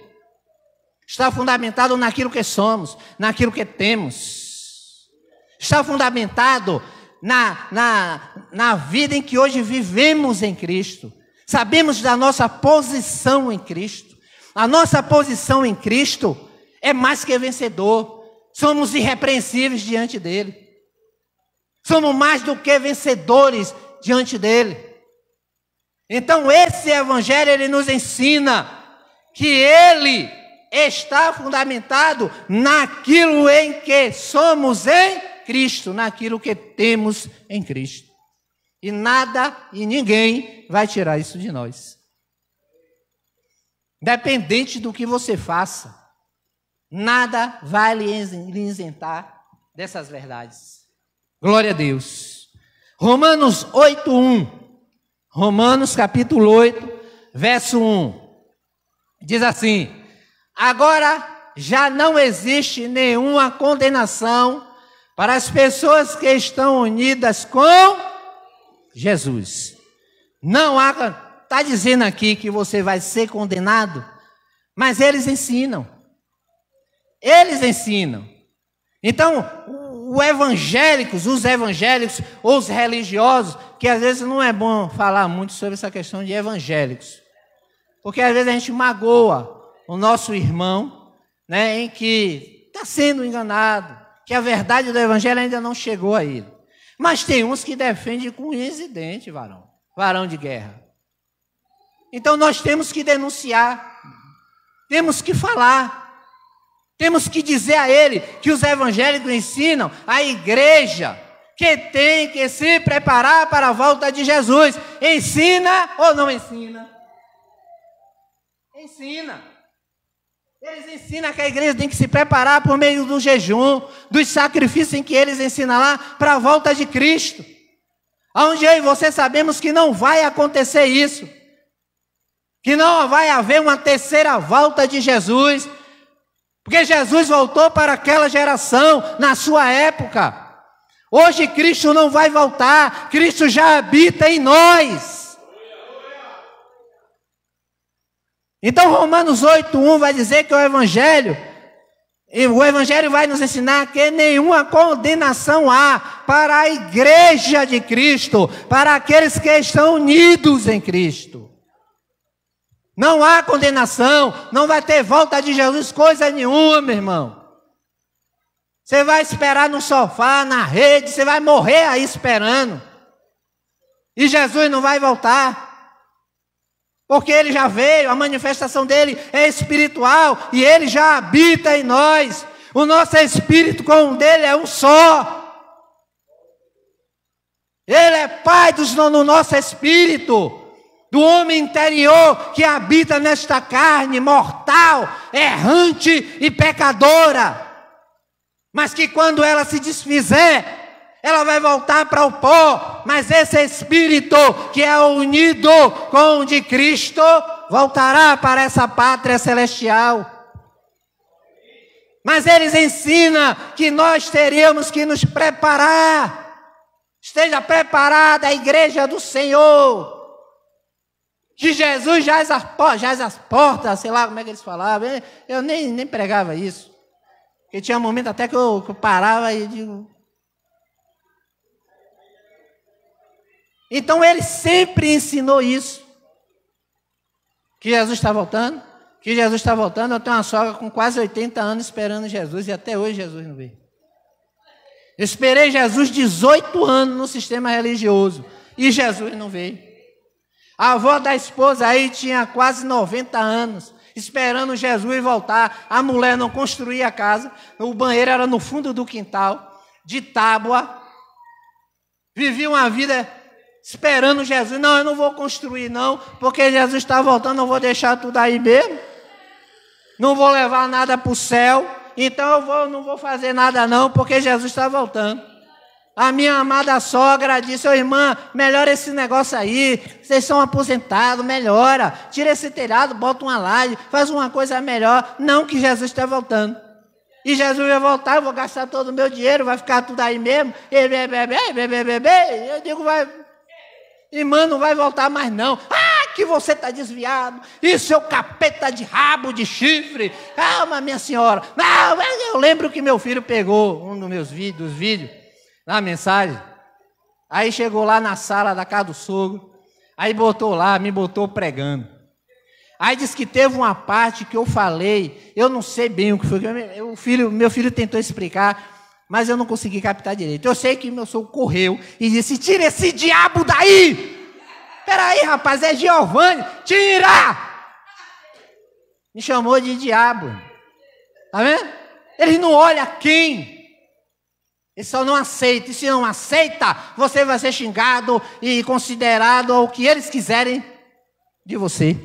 Está fundamentado naquilo que somos, naquilo que temos. Está fundamentado na vida em que hoje vivemos em Cristo. Sabemos da nossa posição em Cristo. A nossa posição em Cristo é mais que vencedor. Somos irrepreensíveis diante dele. Somos mais do que vencedores diante dele. Então esse evangelho, ele nos ensina que ele está fundamentado naquilo em que somos em Cristo, naquilo que temos em Cristo. E nada e ninguém vai tirar isso de nós. Independente do que você faça, nada vai lhe isentar dessas verdades. Glória a Deus. Romanos 8:1. Romanos capítulo 8, verso 1. Diz assim: agora já não existe nenhuma condenação para as pessoas que estão unidas com Jesus. Não há, está dizendo aqui que você vai ser condenado, mas eles ensinam. Eles ensinam. Então, os evangélicos ou os religiosos, que às vezes não é bom falar muito sobre essa questão de evangélicos, porque às vezes a gente magoa o nosso irmão, né, em que está sendo enganado, que a verdade do evangelho ainda não chegou a ele. Mas tem uns que defendem com unhas e dentes, varão de guerra. Então nós temos que denunciar, temos que falar, temos que dizer a ele que os evangélicos ensinam a igreja que tem que se preparar para a volta de Jesus. Ensina ou não ensina? Ensina. Eles ensinam que a igreja tem que se preparar por meio do jejum, dos sacrifícios em que eles ensinam lá para a volta de Cristo. Onde eu e você sabemos que não vai acontecer isso. Que não vai haver uma terceira volta de Jesus. Porque Jesus voltou para aquela geração na sua época. Hoje Cristo não vai voltar. Cristo já habita em nós. Então Romanos 8:1 vai dizer que o Evangelho vai nos ensinar que nenhuma condenação há para a igreja de Cristo, para aqueles que estão unidos em Cristo. Não há condenação, não vai ter volta de Jesus coisa nenhuma, meu irmão. Você vai esperar no sofá, na rede, você vai morrer aí esperando. E Jesus não vai voltar. Porque ele já veio, a manifestação dele é espiritual e ele já habita em nós. O nosso espírito com o dele é um só. Ele é Pai no nosso espírito, do homem interior que habita nesta carne mortal, errante e pecadora. Mas que quando ela se desfizer, ela vai voltar para o pó, mas esse espírito que é unido com o de Cristo, voltará para essa pátria celestial. Mas eles ensinam que nós teríamos que nos preparar. Esteja preparada a igreja do Senhor. Que Jesus jaz as portas, sei lá como é que eles falavam. Eu nem pregava isso. Porque tinha um momento até que eu parava e digo... Então ele sempre ensinou isso. Que Jesus está voltando. Que Jesus está voltando. Eu tenho uma sogra com quase 80 anos esperando Jesus. E até hoje Jesus não veio. Eu esperei Jesus 18 anos no sistema religioso. E Jesus não veio. A avó da esposa aí tinha quase 90 anos. Esperando Jesus voltar. A mulher não construía a casa. O banheiro era no fundo do quintal. De tábua. Vivia uma vida... esperando Jesus. Não, eu não vou construir não, porque Jesus está voltando, eu vou deixar tudo aí mesmo. Não vou levar nada para o céu, então eu não vou fazer nada não, porque Jesus está voltando. A minha amada sogra disse: ô irmã, melhora esse negócio aí, vocês são aposentados, melhora, tira esse telhado, bota uma laje, faz uma coisa melhor. Não, que Jesus está voltando. E Jesus vai voltar, eu vou gastar todo o meu dinheiro, vai ficar tudo aí mesmo. Eu digo, vai... Irmã, não vai voltar mais não. Ah, que você está desviado. Isso é o capeta de rabo, de chifre. Calma, minha senhora. Não, eu lembro que meu filho pegou um dos meus vídeos, na mensagem. Aí chegou lá na sala da casa do sogro. Aí botou lá, me botou pregando. Aí disse que teve uma parte que eu falei. Eu não sei bem o que foi. Meu filho tentou explicar. Mas eu não consegui captar direito. Eu sei que meu sogro correu e disse: tira esse diabo daí! Peraí, rapaz, é Giovanni! Tira! Me chamou de diabo. Tá vendo? Eles não olham quem. Eles só não aceitam. E se não aceita, você vai ser xingado e considerado o que eles quiserem de você.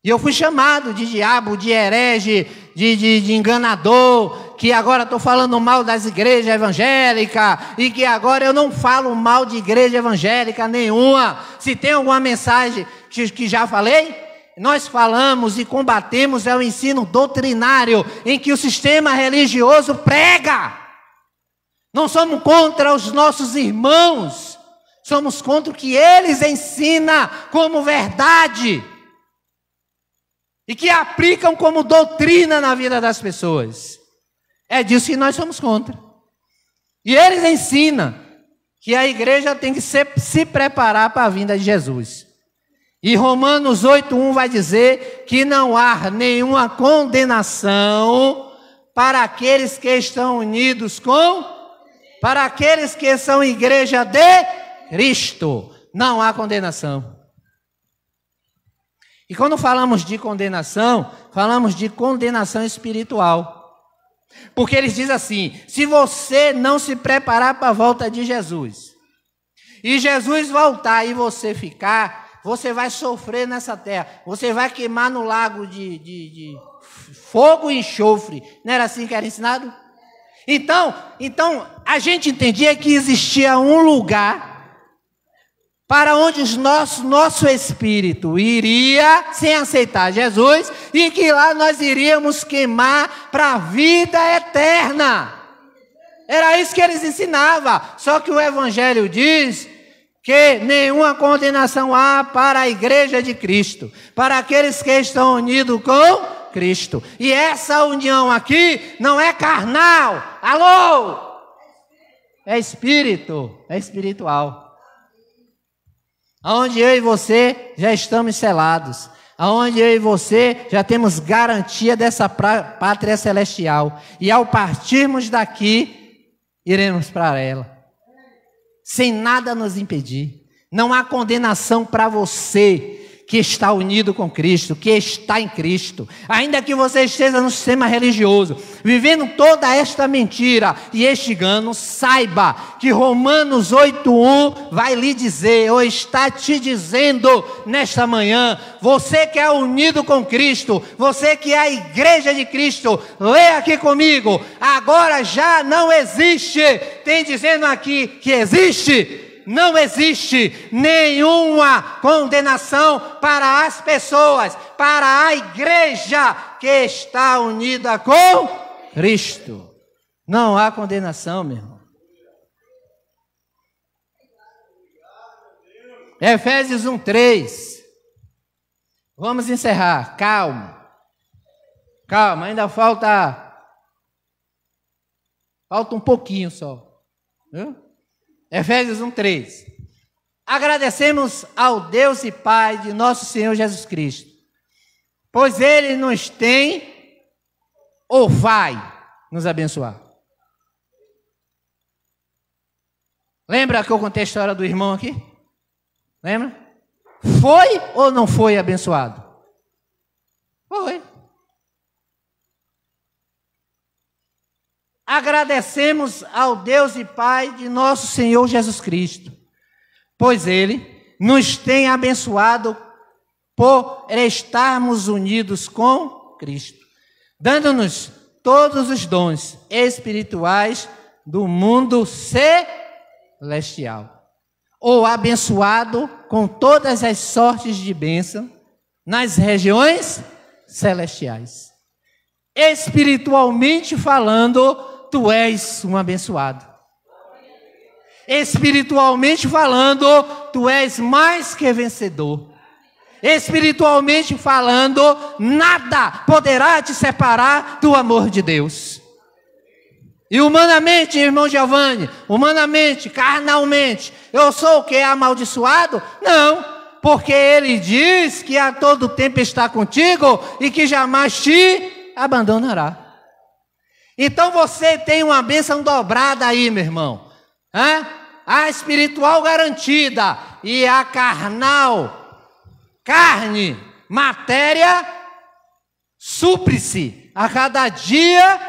E eu fui chamado de diabo, de herege, de enganador, que agora estou falando mal das igrejas evangélicas, e que agora eu não falo mal de igreja evangélica nenhuma. Se tem alguma mensagem que já falei, nós falamos e combatemos é o ensino doutrinário, em que o sistema religioso prega. Não somos contra os nossos irmãos, somos contra o que eles ensinam como verdade. E que aplicam como doutrina na vida das pessoas. É disso que nós somos contra. E eles ensinam que a igreja tem que se preparar para a vinda de Jesus. E Romanos 8:1 vai dizer que não há nenhuma condenação para aqueles que estão unidos para aqueles que são igreja de Cristo. Não há condenação. E quando falamos de condenação espiritual. Porque eles dizem assim, se você não se preparar para a volta de Jesus, e Jesus voltar e você ficar, você vai sofrer nessa terra, você vai queimar no lago de fogo e enxofre. Não era assim que era ensinado? Então a gente entendia que existia um lugar para onde o nosso espírito iria sem aceitar Jesus, e que lá nós iríamos queimar para a vida eterna. Era isso que eles ensinavam. Só que o Evangelho diz que nenhuma condenação há para a igreja de Cristo, para aqueles que estão unidos com Cristo. E essa união aqui não é carnal. Alô? É espírito, é espiritual. Aonde eu e você já estamos selados, aonde eu e você já temos garantia dessa pátria celestial, e ao partirmos daqui, iremos para ela, sem nada nos impedir. Não há condenação para você que está unido com Cristo, que está em Cristo. Ainda que você esteja no sistema religioso, vivendo toda esta mentira e este engano, saiba que Romanos 8:1 vai lhe dizer, ou está te dizendo nesta manhã, você que é unido com Cristo, você que é a igreja de Cristo, leia aqui comigo, agora já não existe, tem dizendo aqui que existe. Não existe nenhuma condenação para as pessoas, para a igreja que está unida com Cristo. Não há condenação, meu irmão. Efésios 1:3. Vamos encerrar. Calma, ainda falta um pouquinho só. Viu? Efésios 1:3. Agradecemos ao Deus e Pai de nosso Senhor Jesus Cristo, pois Ele nos tem ou vai nos abençoar. Lembra que eu contei a história do irmão aqui? Lembra? Foi ou não foi abençoado? Foi. Agradecemos ao Deus e Pai de nosso Senhor Jesus Cristo, pois Ele nos tem abençoado por estarmos unidos com Cristo, dando-nos todos os dons espirituais do mundo celestial, ou abençoado com todas as sortes de bênção nas regiões celestiais. Espiritualmente falando, tu és um abençoado. Espiritualmente falando, tu és mais que vencedor. Espiritualmente falando, nada poderá te separar do amor de Deus. E humanamente, irmão Giovanni, humanamente, carnalmente, eu sou o que? Amaldiçoado? Não, porque Ele diz que a todo tempo está contigo e que jamais te abandonará. Então você tem uma bênção dobrada aí, meu irmão. A espiritual garantida e a carnal, carne, matéria, supre-se a cada dia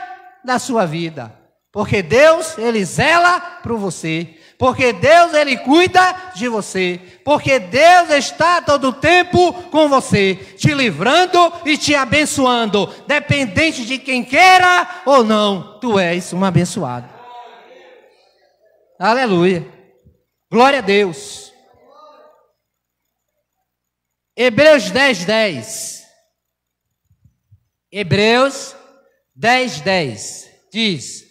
da sua vida. Porque Deus, Ele zela por você. Porque Deus, Ele cuida de você. Porque Deus está todo o tempo com você, te livrando e te abençoando. Dependente de quem queira ou não, tu és um abençoado. Aleluia. Glória a Deus. Hebreus 10:10. Hebreus 10:10 diz: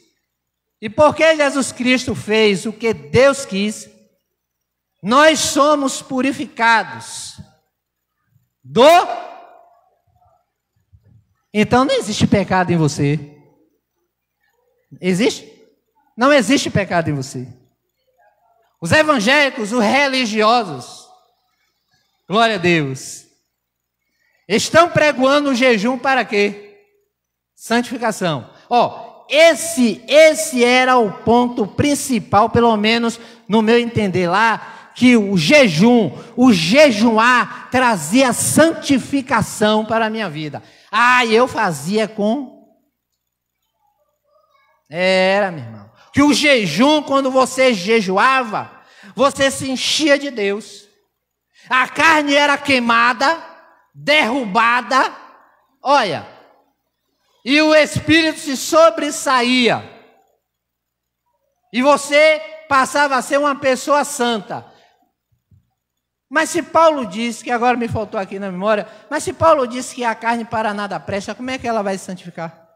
e porque Jesus Cristo fez o que Deus quis, nós somos purificados do... Então não existe pecado em você. Existe? Não existe pecado em você. Os evangélicos, os religiosos, glória a Deus, estão pregoando o jejum para quê? Santificação. Esse era o ponto principal, pelo menos no meu entender lá, que o jejuar trazia santificação para a minha vida. Eu fazia com... Era, meu irmão. Que o jejum, quando você jejuava, você se enchia de Deus. A carne era queimada, derrubada, olha... E o Espírito se sobressaía. E você passava a ser uma pessoa santa. Mas se Paulo disse, que agora me faltou aqui na memória, mas se Paulo disse que a carne para nada presta, como é que ela vai se santificar?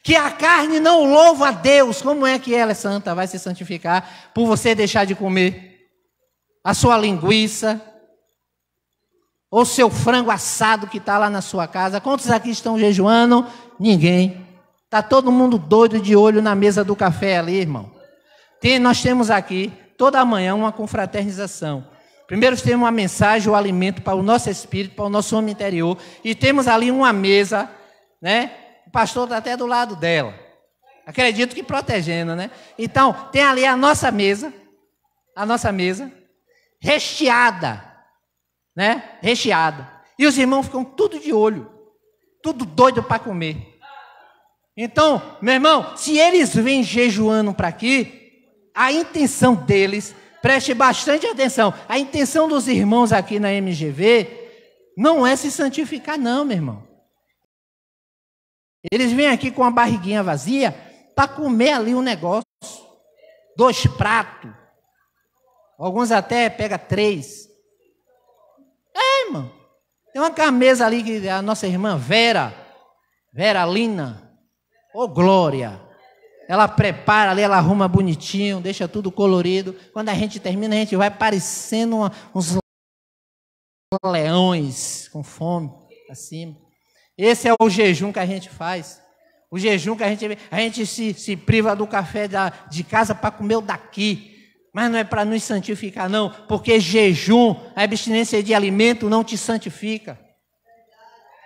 Que a carne não louva a Deus, como é que ela é santa, vai se santificar por você deixar de comer a sua linguiça, ou seu frango assado que está lá na sua casa? Quantos aqui estão jejuando? Ninguém. Está todo mundo doido de olho na mesa do café ali, irmão. Nós temos aqui, toda manhã, uma confraternização. Primeiro temos uma mensagem, o alimento para o nosso espírito, para o nosso homem interior. E temos ali uma mesa, né? O pastor está até do lado dela. Acredito que protegendo, né? Então, tem ali a nossa mesa, recheada. Né? Recheada. E os irmãos ficam tudo de olho, tudo doido para comer. Então, meu irmão, se eles vêm jejuando para aqui, a intenção deles, preste bastante atenção, a intenção dos irmãos aqui na MGV não é se santificar não, meu irmão. Eles vêm aqui com a barriguinha vazia para comer ali um negócio, 2 pratos, alguns até pegam 3. Irmão, tem uma mesa ali que a nossa irmã Vera Lina, Glória, ela prepara ali, ela arruma bonitinho, deixa tudo colorido. Quando a gente termina, a gente vai parecendo uns leões com fome acima. Esse é o jejum que a gente faz. O jejum que a gente se priva do café de casa para comer o daqui. Mas não é para nos santificar não, porque jejum, a abstinência de alimento não te santifica.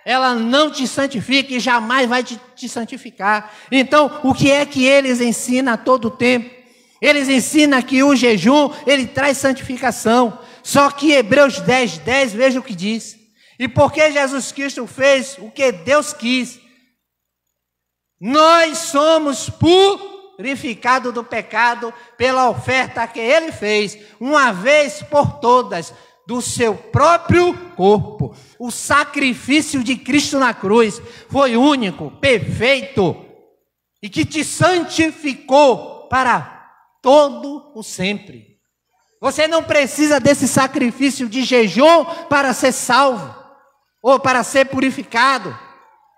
Ela não te santifica e jamais vai te santificar. Então, o que é que eles ensinam a todo tempo? Eles ensinam que o jejum, ele traz santificação. Só que Hebreus 10:10, veja o que diz. E porque Jesus Cristo fez o que Deus quis, nós somos purificado do pecado pela oferta que Ele fez, uma vez por todas, do seu próprio corpo. O sacrifício de Cristo na cruz foi único, perfeito, e que te santificou para todo o sempre. Você não precisa desse sacrifício de jejum para ser salvo, ou para ser purificado,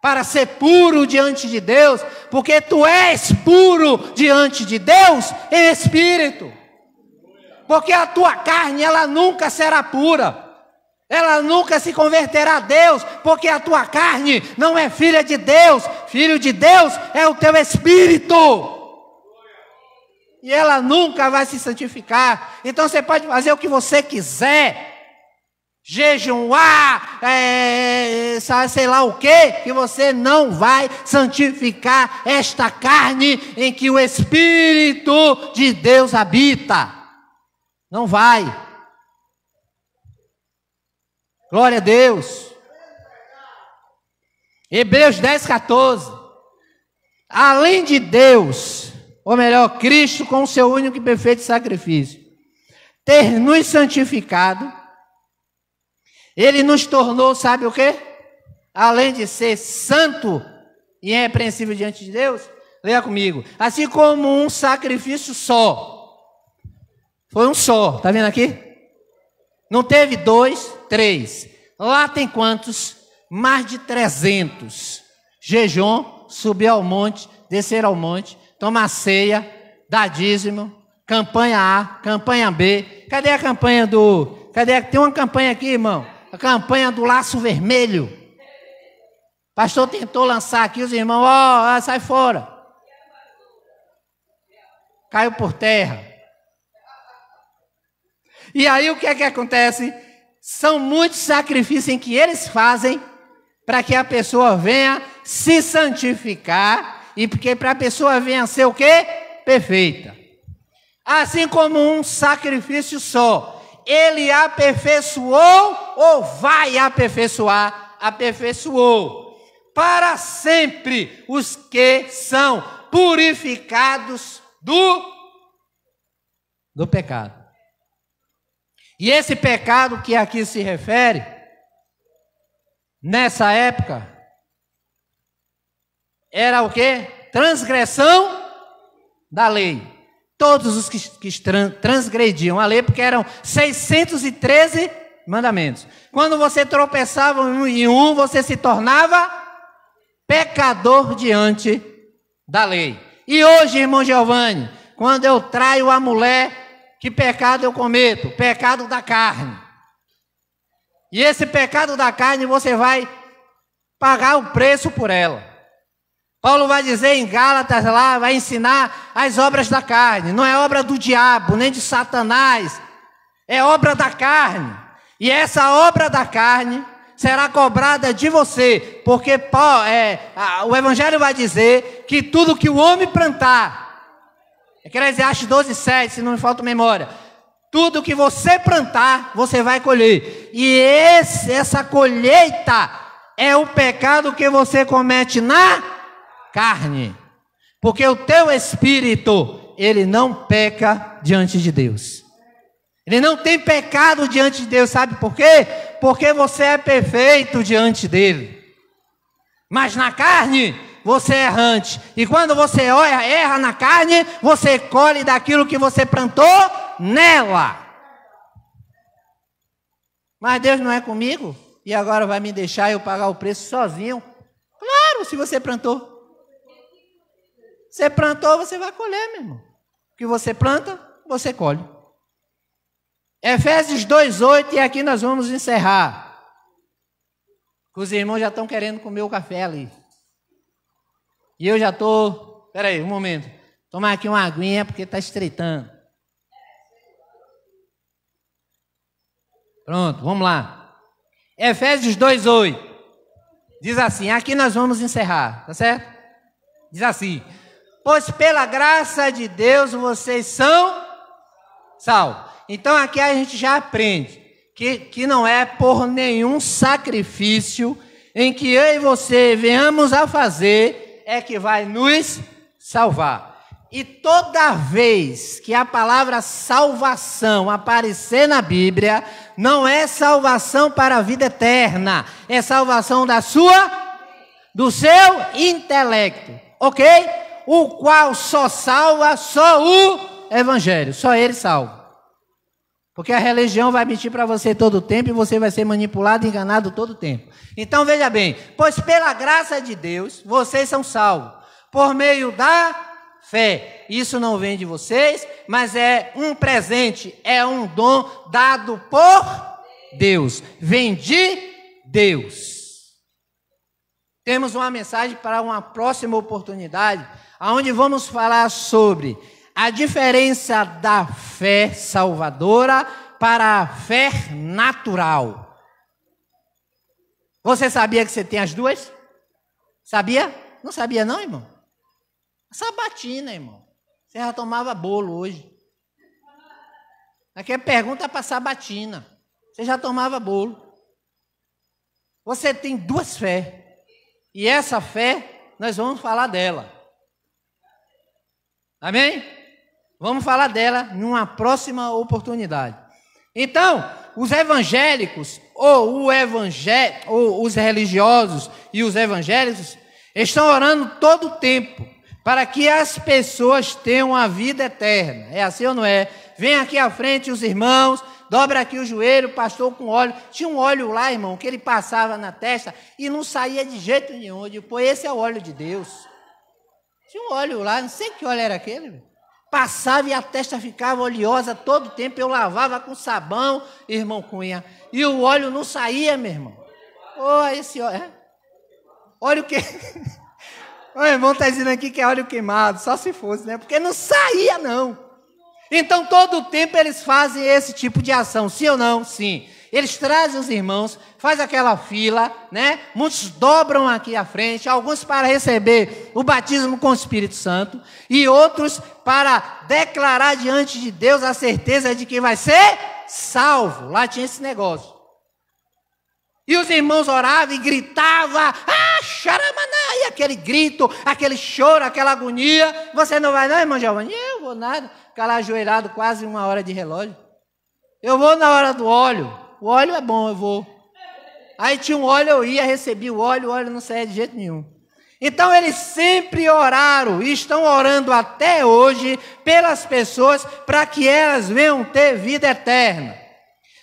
para ser puro diante de Deus, porque tu és puro diante de Deus em espírito. Porque a tua carne, ela nunca será pura. Ela nunca se converterá a Deus, porque a tua carne não é filha de Deus. Filho de Deus é o teu espírito. E ela nunca vai se santificar. Então você pode fazer o que você quiser. Jejuar, sei lá o que você não vai santificar esta carne em que o Espírito de Deus habita. Não vai. Glória a Deus. Hebreus 10, 14. Além de Deus, ou melhor, Cristo com o seu único e perfeito sacrifício, ter nos santificado, Ele nos tornou, sabe o quê? Além de ser santo e irrepreensível diante de Deus, leia comigo, assim como um sacrifício só. Foi um só, tá vendo aqui? Não teve 2, 3. Lá tem quantos? Mais de 300. Jejum, subir ao monte, descer ao monte, tomar ceia, dar dízimo, campanha A, campanha B. Cadê a campanha do... Tem uma campanha aqui, irmão. A campanha do laço vermelho. O pastor tentou lançar aqui, os irmãos, sai fora. Caiu por terra. E aí o que é que acontece? São muitos sacrifícios em que eles fazem para que a pessoa venha se santificar e porque para a pessoa venha ser o quê? Perfeita. Assim como um sacrifício só, ele aperfeiçoou ou vai aperfeiçoar? Aperfeiçoou para sempre os que são purificados do pecado. E esse pecado que aqui se refere, nessa época, era o quê? Transgressão da lei. Todos os que transgrediam a lei, porque eram 613 mandamentos. Quando você tropeçava em um, você se tornava pecador diante da lei. E hoje, irmão Giovanni, quando eu traio a mulher, que pecado eu cometo? Pecado da carne. E esse pecado da carne você vai pagar o preço por ela. Paulo vai dizer em Gálatas lá, vai ensinar as obras da carne. Não é obra do diabo, nem de Satanás. É obra da carne. E essa obra da carne será cobrada de você. Porque o Evangelho vai dizer que tudo que o homem plantar, Eclesiastes 12, 7, se não me falta memória. Tudo que você plantar, você vai colher. E essa colheita é o pecado que você comete na carne. Porque o teu espírito, ele não peca diante de Deus. Ele não tem pecado diante de Deus, sabe por quê? Porque você é perfeito diante dele. Mas na carne, você é errante. E quando você erra na carne, você colhe daquilo que você plantou nela. Mas Deus não é comigo? E agora vai me deixar eu pagar o preço sozinho? Claro, se você plantou. Você plantou, você vai colher, meu irmão. O que você planta, você colhe. Efésios 2:8, e aqui nós vamos encerrar. Os irmãos já estão querendo comer o café ali. E eu já estou... Espera aí, um momento. Tomar aqui uma aguinha, porque está estreitando. Pronto, vamos lá. Efésios 2:8. Diz assim, aqui nós vamos encerrar, tá certo? Diz assim, pois pela graça de Deus vocês são salvos. Então aqui a gente já aprende que não é por nenhum sacrifício em que eu e você venhamos a fazer é que vai nos salvar. E toda vez que a palavra salvação aparecer na Bíblia, não é salvação para a vida eterna, é salvação do seu intelecto, ok? O qual só salva só o Evangelho, só ele salva. Porque a religião vai mentir para você todo o tempo e você vai ser manipulado e enganado todo o tempo. Então veja bem, pois pela graça de Deus, vocês são salvos, por meio da fé. Isso não vem de vocês, mas é um presente, é um dom dado por Deus. Vem de Deus. Temos uma mensagem para uma próxima oportunidade, onde vamos falar sobre a diferença da fé salvadora para a fé natural. Você sabia que você tem as duas? Sabia? Não sabia não, irmão? Sabatina, irmão. Você já tomava bolo hoje. Aqui é pergunta para sabatina. Você já tomava bolo. Você tem duas fés. E essa fé, nós vamos falar dela. Amém? Vamos falar dela numa próxima oportunidade. Então, os evangélicos, ou os religiosos e os evangélicos, estão orando todo o tempo para que as pessoas tenham a vida eterna. É assim ou não é? Vem aqui à frente os irmãos, dobra aqui o joelho, pastor com óleo. Tinha um óleo lá, irmão, que ele passava na testa e não saía de jeito nenhum. Eu digo, pô, esse é o óleo de Deus. Tinha um óleo lá, não sei que óleo era aquele. Passava e a testa ficava oleosa todo o tempo. Eu lavava com sabão, irmão Cunha, e o óleo não saía, meu irmão. Ô, esse óleo... É? Óleo que... O irmão está dizendo aqui que é óleo queimado, só se fosse, né? Porque não saía, não. Então, todo o tempo eles fazem esse tipo de ação, sim ou não? Sim. Eles trazem os irmãos, faz aquela fila, né? Muitos dobram aqui à frente, alguns para receber o batismo com o Espírito Santo e outros para declarar diante de Deus a certeza de que vai ser salvo. Lá tinha esse negócio. E os irmãos oravam e gritavam, xaramaná, e aquele grito, aquele choro, aquela agonia. Você não vai não, irmão Giovanni? Eu vou nada. Ficar lá ajoelhado quase 1 hora de relógio. Eu vou na hora do óleo. O óleo é bom, eu vou. Aí tinha um óleo, eu ia, recebi o óleo não saía de jeito nenhum. Então eles sempre oraram e estão orando até hoje pelas pessoas para que elas venham ter vida eterna.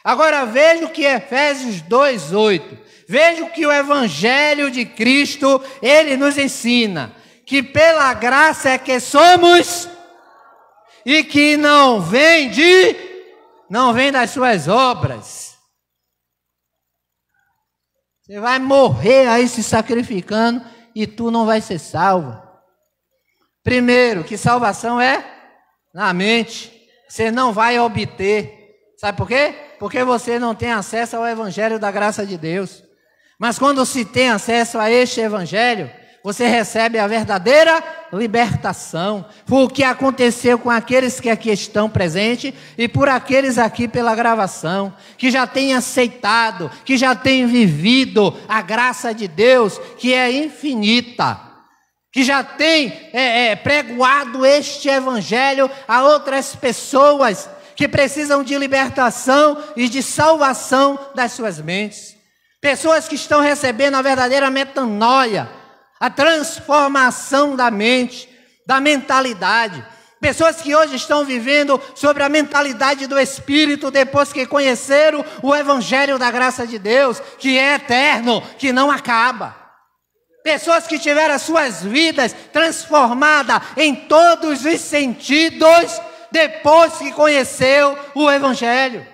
Agora veja o que Efésios 2:8. Veja o que o Evangelho de Cristo, ele nos ensina. Que pela graça é que somos e que não vem das suas obras. Você vai morrer aí se sacrificando e tu não vai ser salvo. Primeiro, que salvação é na mente. Você não vai obter. Sabe por quê? Porque você não tem acesso ao Evangelho da graça de Deus. Mas quando se tem acesso a este Evangelho, você recebe a verdadeira libertação. Foi o que aconteceu com aqueles que aqui estão presentes e por aqueles aqui pela gravação, que já têm aceitado, que já têm vivido a graça de Deus, que é infinita, que já têm pregoado este Evangelho a outras pessoas que precisam de libertação e de salvação das suas mentes. Pessoas que estão recebendo a verdadeira metanoia, a transformação da mente, da mentalidade. Pessoas que hoje estão vivendo sobre a mentalidade do Espírito depois que conheceram o Evangelho da graça de Deus, que é eterno, que não acaba. Pessoas que tiveram as suas vidas transformadas em todos os sentidos depois que conheceu o Evangelho.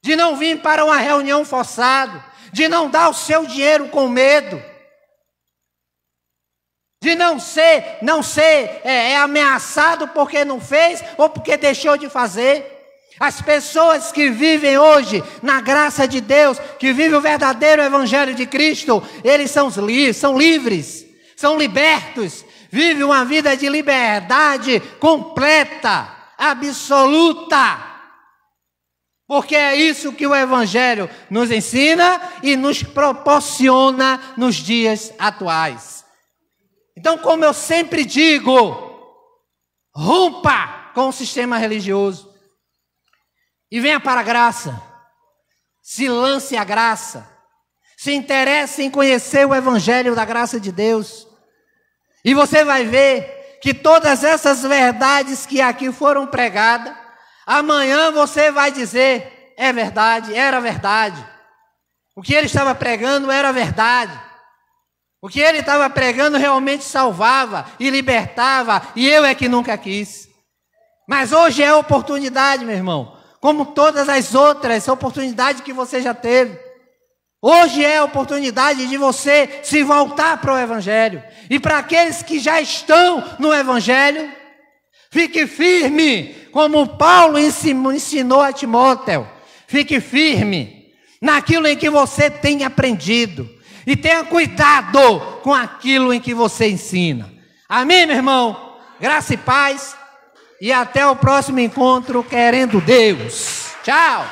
De não vir para uma reunião forçado, de não dar o seu dinheiro com medo, de não ser ameaçado porque não fez ou porque deixou de fazer. As pessoas que vivem hoje na graça de Deus, que vivem o verdadeiro Evangelho de Cristo, eles são livres, são libertos, vivem uma vida de liberdade completa, absoluta. Porque é isso que o Evangelho nos ensina e nos proporciona nos dias atuais. Então, como eu sempre digo, rompa com o sistema religioso e venha para a graça. Se lance à graça. Se interesse em conhecer o Evangelho da graça de Deus. E você vai ver que todas essas verdades que aqui foram pregadas, amanhã você vai dizer, é verdade, era verdade. O que ele estava pregando era verdade. O que ele estava pregando realmente salvava e libertava, e eu é que nunca quis. Mas hoje é a oportunidade, meu irmão, como todas as outras oportunidades que você já teve. Hoje é a oportunidade de você se voltar para o Evangelho. E para aqueles que já estão no Evangelho, fique firme, como Paulo ensinou a Timóteo. Fique firme naquilo em que você tem aprendido. E tenha cuidado com aquilo em que você ensina. Amém, meu irmão? Graça e paz. E até o próximo encontro, querendo Deus. Tchau.